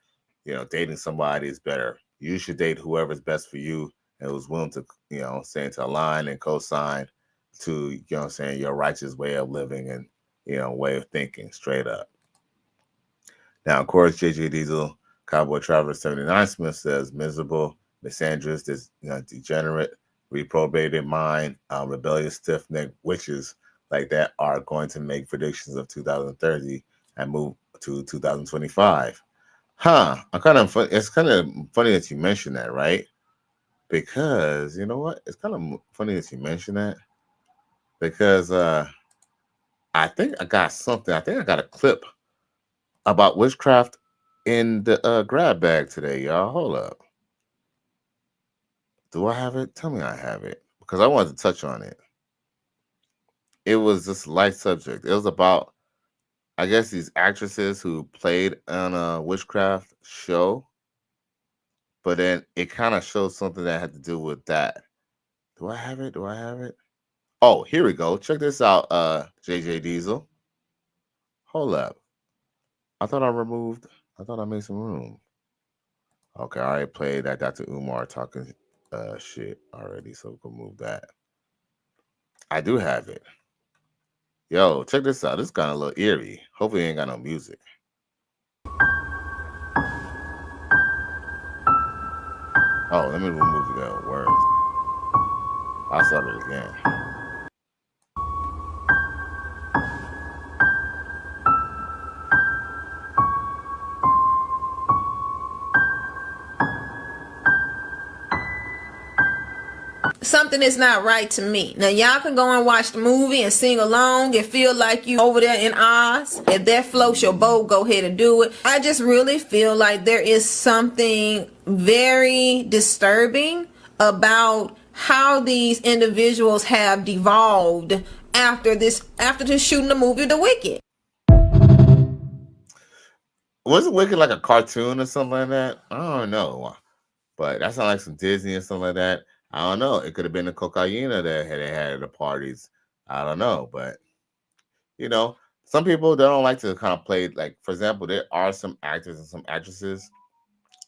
dating somebody is better. You should date whoever's best for you and who's willing to, to align and co-sign to, your righteous way of living and, way of thinking straight up. Now, of course, JJ Diesel, Cowboy Traveler 79 Smith says, miserable, misandrous, degenerate, reprobated mind, rebellious, stiff-necked witches like that are going to make predictions of 2030 and move to 2025. It's kind of funny that you mentioned that, right? Because you know what? It's kind of funny that you mentioned that because I think I got something. I think I got a clip about witchcraft in the grab bag today, y'all. Hold up. Do I have it? Tell me I have it, because I wanted to touch on it. It was this light subject. It was about, I guess, these actresses who played on a witchcraft show, but then it kind of showed something that had to do with that. Do I have it? Oh, here we go. Check this out, JJ Diesel. Hold up. I thought I made some room. Okay, I already played that Dr. Umar talking shit already, so we can move that. I do have it. Yo, check this out. This is kind of a little eerie. Hopefully it ain't got no music. Oh, let me remove the words. I'll start it again. Something is not right to me. Now y'all can go and watch the movie and sing along and feel like you over there in Oz. If that floats your boat, go ahead and do it. I just really feel like there is something very disturbing about how these individuals have devolved after this shooting the movie The Wicked. Wasn't Wicked like a cartoon or something like that? I don't know. But that sounds like some Disney or something like that. I don't know. It could have been the cocaina that they had at the parties. I don't know. But, you know, some people, they don't like to kind of play, like, for example, there are some actors and some actresses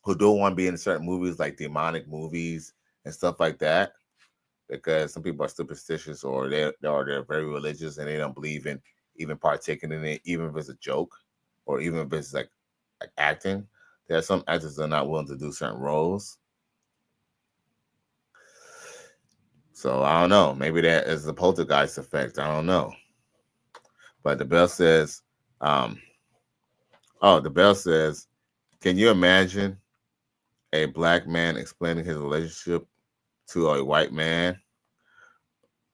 who don't want to be in certain movies, like demonic movies and stuff like that, because some people are superstitious or they're very religious and they don't believe in even partaking in it, even if it's a joke or even if it's like acting. There are some actors that are not willing to do certain roles. So I don't know. Maybe that is the poltergeist effect. I don't know. But the bell says, can you imagine a black man explaining his relationship to a white man?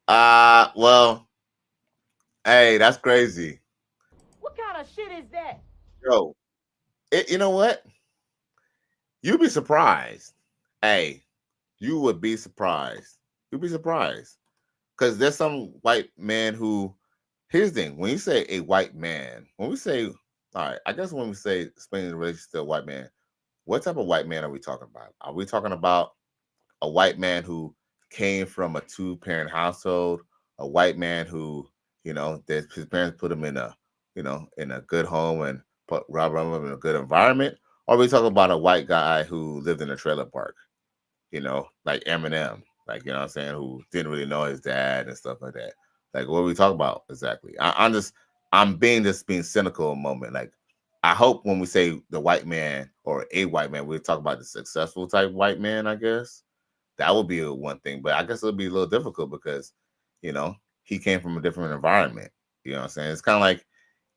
Well, hey, that's crazy. What kind of shit is that? Yo, you know what? You'd be surprised. Hey, you would be surprised. You'd be surprised. Because there's some white man who, here's the thing, when you say a white man, when we say, all right, I guess when we say explaining the relationship to a white man, what type of white man are we talking about? Are we talking about a white man who came from a 2-parent household, a white man who, you know, his parents put him in a, you know, in a good home and put him in a good environment? Or are we talking about a white guy who lived in a trailer park, you know, like Eminem, like, you know what I'm saying, who didn't really know his dad and stuff like that? Like, what are we talking about exactly? I'm being cynical a moment. Like, I hope when we say the white man or a white man, we talk about the successful type white man, I guess. That would be one thing. But I guess it'll be a little difficult because, you know, he came from a different environment. You know what I'm saying? It's kind of like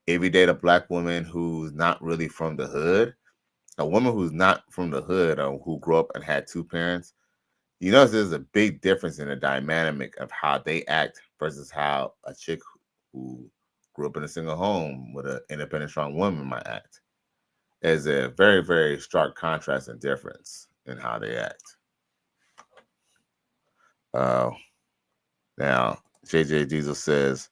if you date a black woman who's not really from the hood, a woman who's not from the hood or who grew up and had 2 parents, you know, there's a big difference in the dynamic of how they act versus how a chick who grew up in a single home with an independent, strong woman might act. There's a very, very stark contrast and difference in how they act. Now, JJ Diesel says,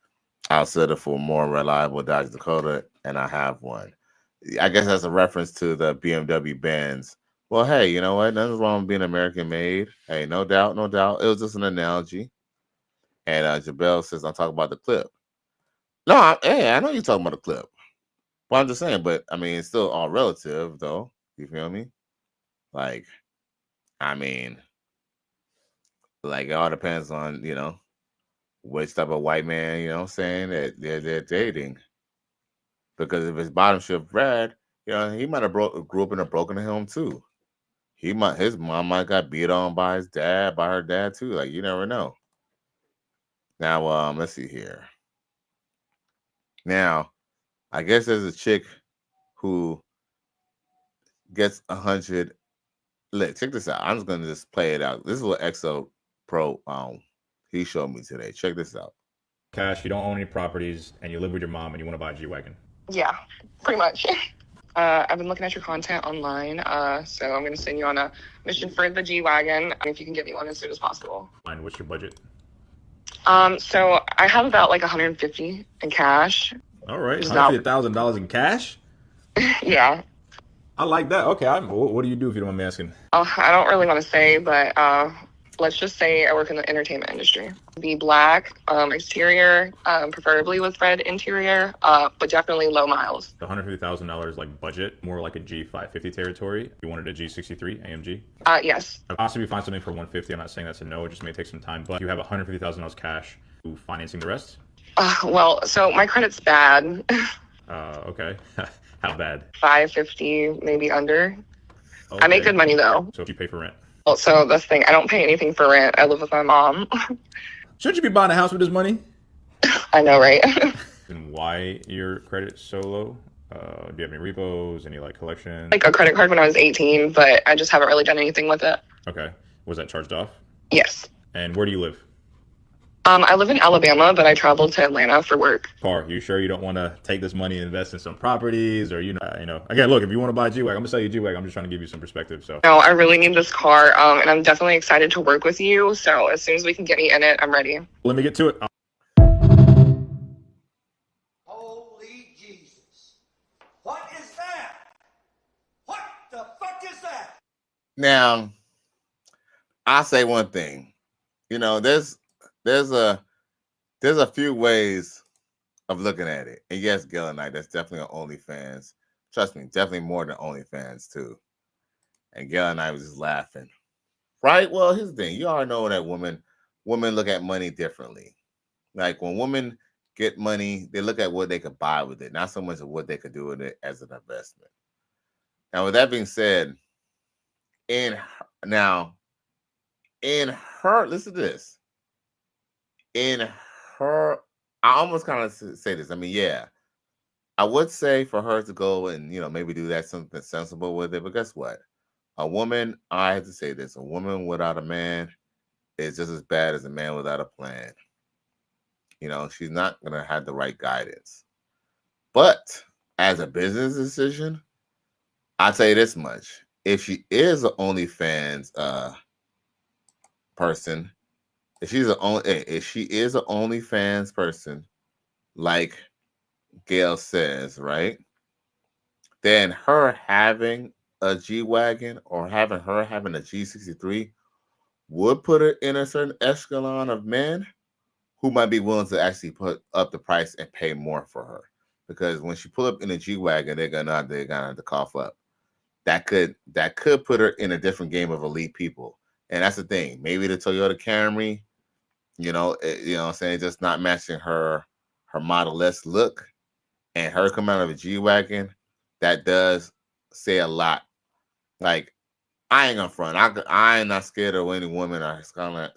I'll settle for a more reliable Dodge Dakota, and I have one. I guess that's a reference to the BMW Benz. Well, hey, you know what? Nothing's wrong with being American made. Hey, no doubt, no doubt. It was just an analogy. And Jabel says, I'm talking about the clip. No, I know you're talking about the clip. Well, I'm just saying, but I mean, it's still all relative, though. You feel me? Like, I mean, like, it all depends on, you know, which type of white man, you know what I'm saying, that they're dating. Because if it's bottom shift Brad, you know, he might have grew up in a broken home too. His mom might got beat on by her dad too. Like, you never know. Now, let's see here. Now, I guess there's a chick who gets 100. Look, check this out. I'm just gonna just play it out. This is what XO Pro he showed me today. Check this out. Cash, you don't own any properties, and you live with your mom, and you want to buy a G-Wagon. Yeah, pretty much. I've been looking at your content online, so I'm going to send you on a mission for the G-Wagon, if you can get me one as soon as possible. And what's your budget? So I have about like $150 in cash. All right, $150,000 in cash? Yeah. I like that. Okay, what do you do if you don't mind me asking? I don't really want to say, but Let's just say I work in the entertainment industry. Be black, exterior, preferably with red interior, but definitely low miles. The $150,000 like budget, more like a G550 territory. You wanted a G63 AMG? Yes. I'll possibly find something for 150. I'm not saying that's a no. It just may take some time. But you have $150,000 cash. Who financing the rest? Well, so my credit's bad. Okay. How bad? 550, maybe under. Okay. I make good money though. So if you pay for rent. Well, so that's the thing. I don't pay anything for rent. I live with my mom. Shouldn't you be buying a house with this money? I know, right? And why your credit's so low? Do you have any repos? Any like collection? Like a credit card when I was 18, but I just haven't really done anything with it. Okay. Was that charged off? Yes. And where do you live? I live in Alabama, but I travel to Atlanta for work. Par, you sure you don't want to take this money and invest in some properties, or again, look, if you want to buy a G-Wagon, I'm gonna sell you a G-Wagon. I'm just trying to give you some perspective. So no, I really need this car, and I'm definitely excited to work with you. So as soon as we can get me in it, I'm ready. Let me get to it. Holy Jesus! What is that? What the fuck is that? Now, I'll say one thing. There's a few ways of looking at it. And yes, Gail and I, that's definitely on OnlyFans. Trust me, definitely more than OnlyFans too. And Gail and I was just laughing. Right? Well, here's the thing. You already know that women look at money differently. Like when women get money, they look at what they could buy with it, not so much of what they could do with it as an investment. Now, with that being said, in her, listen to this. In her, I almost kind of say this. I mean, yeah, I would say for her to go and, maybe do that something sensible with it. But guess what? A woman, I have to say this, a woman without a man is just as bad as a man without a plan. She's not going to have the right guidance. But as a business decision, I'll tell you this much. If she is an OnlyFans person, if she is an OnlyFans person, like Gail says, right? Then her having a G-Wagon or having a G63 would put her in a certain echelon of men who might be willing to actually put up the price and pay more for her. Because when she pull up in a G-Wagon, they're gonna have to cough up. That could put her in a different game of elite people. And that's the thing. Maybe the Toyota Camry, what I'm saying, just not matching her Model S look, and her coming out of a G-Wagon, that does say a lot. Like, I ain't gonna front. I ain't not scared of any woman. I'm scared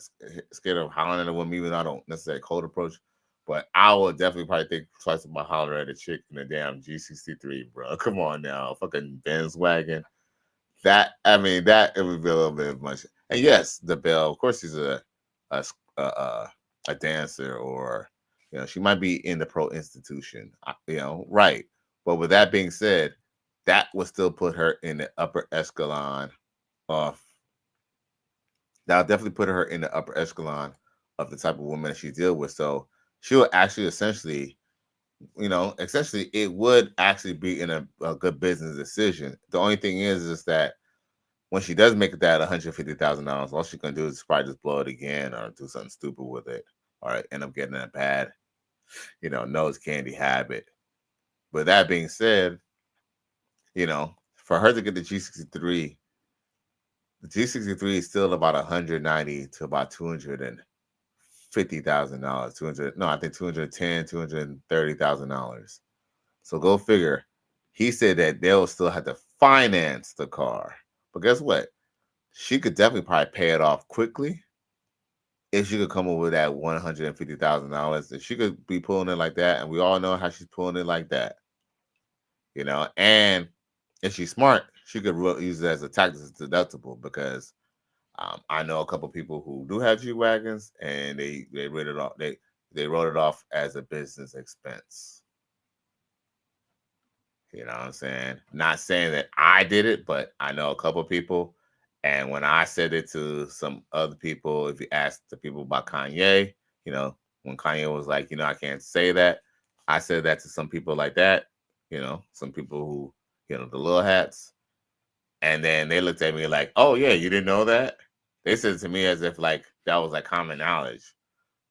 of hollering at a woman, even though I don't necessarily cold approach. But I would definitely probably think twice about hollering at a chick in a damn G63, bro. Come on now, fucking Benz wagon. It would be a little bit much. And yes, the Belle, of course, she's a dancer, or she might be in the pro institution, right. But with that being said, that would still put her in the upper echelon of the type of woman that she deals with. So she will actually essentially it would actually be in a good business decision. The only thing is that when she does make that $150,000, all she's gonna do is probably just blow it again or do something stupid with it, or end up getting a bad, nose candy habit. But that being said, for her to get the G63 is still about $190,000 to about $250,000. I think $210,000, $230,000. So go figure. He said that they'll still have to finance the car. But guess what? She could definitely probably pay it off quickly if she could come up with that $150,000. If she could be pulling it like that, and we all know how she's pulling it like that, and if she's smart, she could use it as a tax deductible, because I know a couple people who do have G-Wagons, and they wrote it off. They wrote it off as a business expense. You know what I'm saying? Not saying that I did it, but I know a couple people. And when I said it to some other people, if you ask the people about Kanye, when Kanye was like, I can't say that, I said that to some people like that, some people who, the little hats. And then they looked at me like, oh, yeah, you didn't know that? they said it to me as if like that was like common knowledge.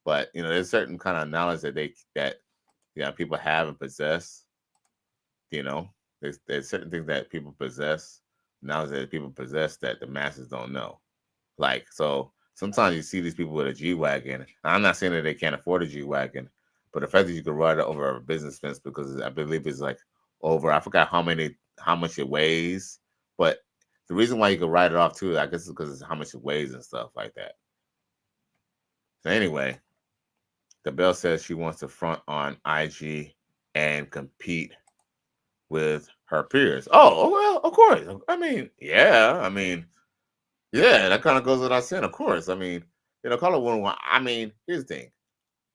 But there's certain kind of knowledge that people have and possess. There's certain things that people possess, knowledge that people possess that the masses don't know. Like, so sometimes you see these people with a G-Wagon. I'm not saying that they can't afford a G-Wagon, but the fact that you can ride it over a business fence because I believe it's like over, I forgot how much it weighs, but the reason why you can ride it off too, I guess, is because it's how much it weighs and stuff like that. So anyway, the Belle says she wants to front on IG and compete with her peers. Oh, well, of course. Yeah, that kind of goes without saying. Of course. Call it one. Here's the thing.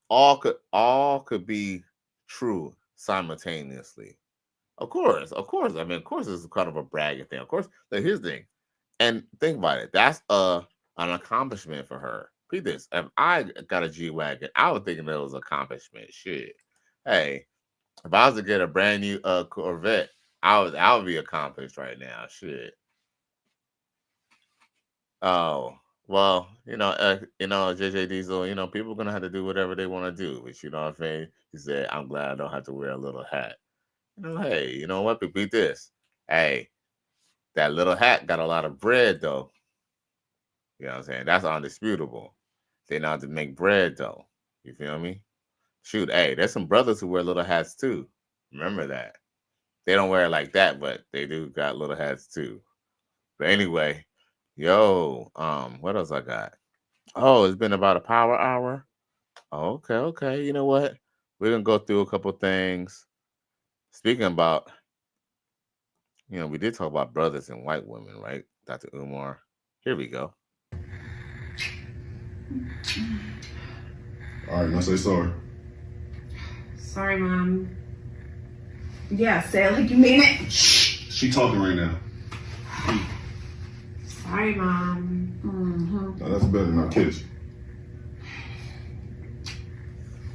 All could be true simultaneously. Of course. Of course, it's kind of a bragging thing. Of course, like, here's the thing. And think about it. That's an accomplishment for her. Read this. If I got a G-Wagon, I would think that was an accomplishment. Shit. Hey, if I was to get a brand new Corvette, I would be accomplished right now. Shit. Oh, well, JJ Diesel, people are gonna have to do whatever they want to do, but you know what I'm saying? He said, I'm glad I don't have to wear a little hat. Hey, you know what? Beat this. Hey, that little hat got a lot of bread though. You know what I'm saying? That's undisputable. They know how to make bread though. You feel me? Shoot, hey, there's some brothers who wear little hats too. Remember that. They don't wear it like that, but they do got little hats too. But anyway, yo, what else I got? Oh, it's been about a power hour. Oh, okay. You know what? We're gonna go through a couple things. Speaking about, we did talk about brothers and white women, right? Dr. Umar. Here we go. All right, now say sorry. Sorry, Mom. Yeah, say it like you mean it. Shh. She talking right now. Sorry, Mom. Mm-hmm. No, that's better than our kids.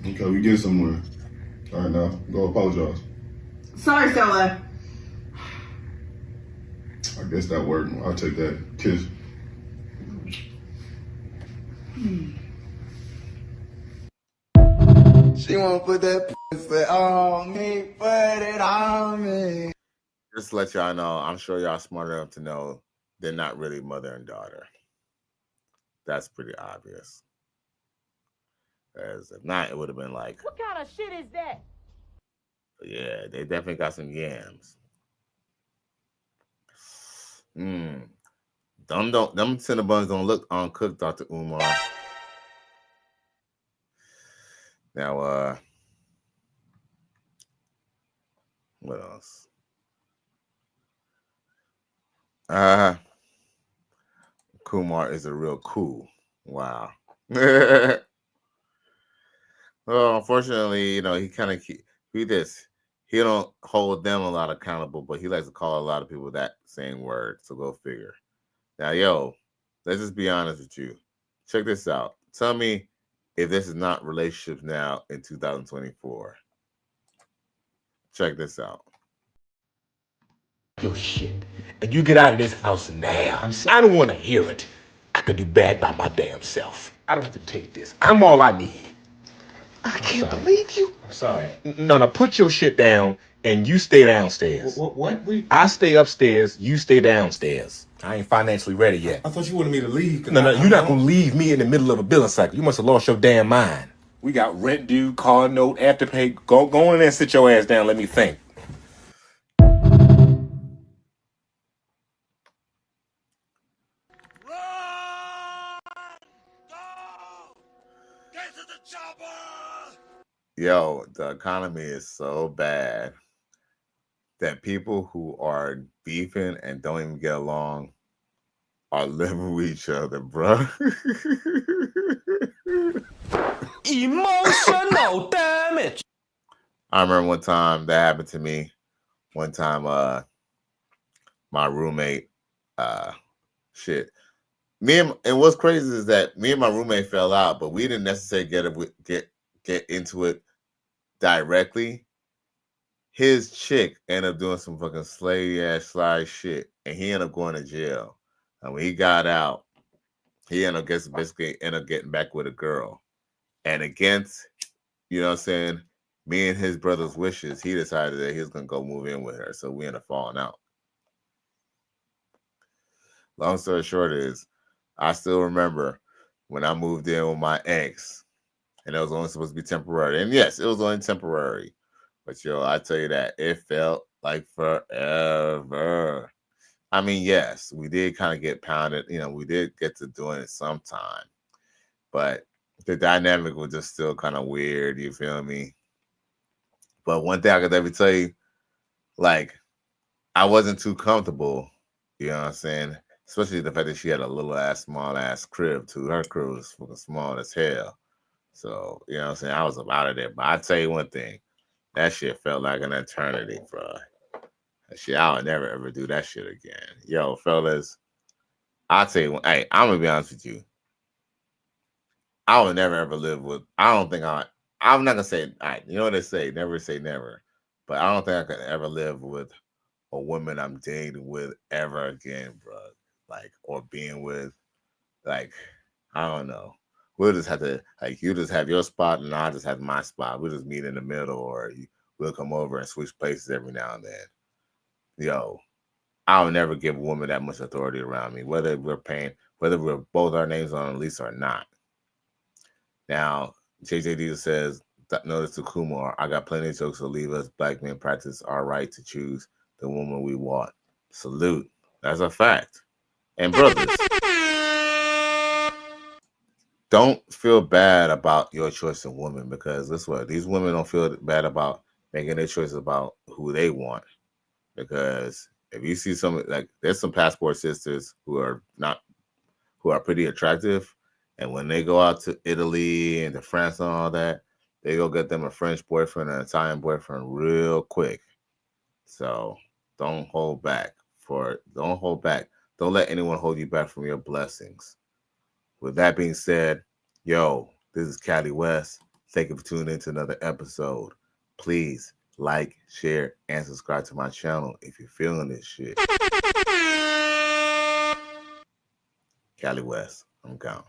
Okay, we get somewhere. All right, now go apologize. Sorry, Stella. I guess that worked. I'll take that. Kiss. She wanna put that pussy on me, put it on me. Just to let y'all know, I'm sure y'all smart enough to know they're not really mother and daughter. That's pretty obvious. As if not, it would have been like, What kind of shit is that? yeah, they definitely got some yams. Them Cinnabons don't look uncooked, Dr. Umar. Now, what else? Kumar is a real cool. Wow. Well, unfortunately, he kind of he don't hold them a lot accountable, but he likes to call a lot of people that same word. So go figure. Now, let's just be honest with you. Check this out. Tell me if this is not relationships now in 2024. Check this out. Your shit. And you get out of this house now. I don't want to hear it. I could do bad by my damn self. I don't have to take this. I'm all I need. I can't believe you. I'm sorry. No, put your shit down and you stay downstairs. What? I stay upstairs, you stay downstairs. I ain't financially ready yet. I thought you wanted me to leave. No, you're not going to leave me in the middle of a billing cycle. You must have lost your damn mind. We got rent due, car note, afterpay. Go in there and sit your ass down. Let me think. Yo, the economy is so bad that people who are beefing and don't even get along are living with each other, bro. Emotional damage. I remember one time that happened to me. One time, my roommate, and what's crazy is that me and my roommate fell out, but we didn't necessarily get into it directly. His chick ended up doing some fucking slide shit, and he ended up going to jail. And when he got out, he basically ended up getting back with a girl. And against, you know what I'm saying, me and his brother's wishes, he decided that he was going to go move in with her. So we ended up falling out. Long story short is, I still remember when I moved in with my ex, and it was only supposed to be temporary. And yes, it was only temporary. But I tell you that it felt like forever. I mean, yes, we did kind of get pounded. We did get to doing it sometime. But the dynamic was just still kind of weird. You feel me? But one thing I could definitely tell you, like, I wasn't too comfortable. You know what I'm saying? Especially the fact that she had a little ass, small ass crib too. Her crib was fucking small as hell. So, you know what I'm saying? I was up out of there. But I tell you one thing, that shit felt like an eternity, bro. That shit, I would never ever do that shit again. Yo, fellas, I'll tell you, hey, I'm gonna be honest with you. I would never ever live with, I'm not gonna say, you know what they say, never say never. But I don't think I could ever live with a woman I'm dating with ever again, bro. Like, or being with, like, I don't know. We'll just have to, like, you just have your spot and I'll just have my spot. We'll just meet in the middle, or we'll come over and switch places every now and then. Yo, I'll never give a woman that much authority around me, whether we're both our names on a lease or not. Now, JJD says, notice to Kumar, I got plenty of jokes to leave us black men practice our right to choose the woman we want. Salute. That's a fact. And brothers, don't feel bad about your choice of woman, because guess what? These women don't feel bad about making their choices about who they want. Because if you see there's some passport sisters who are pretty attractive, and when they go out to Italy and to France and all that, they go get them a French boyfriend and an Italian boyfriend real quick. So don't hold back. Don't let anyone hold you back from your blessings. With that being said, yo, this is Cali West. Thank you for tuning in to another episode. Please like, share, and subscribe to my channel if you're feeling this shit. Cali West, I'm gone.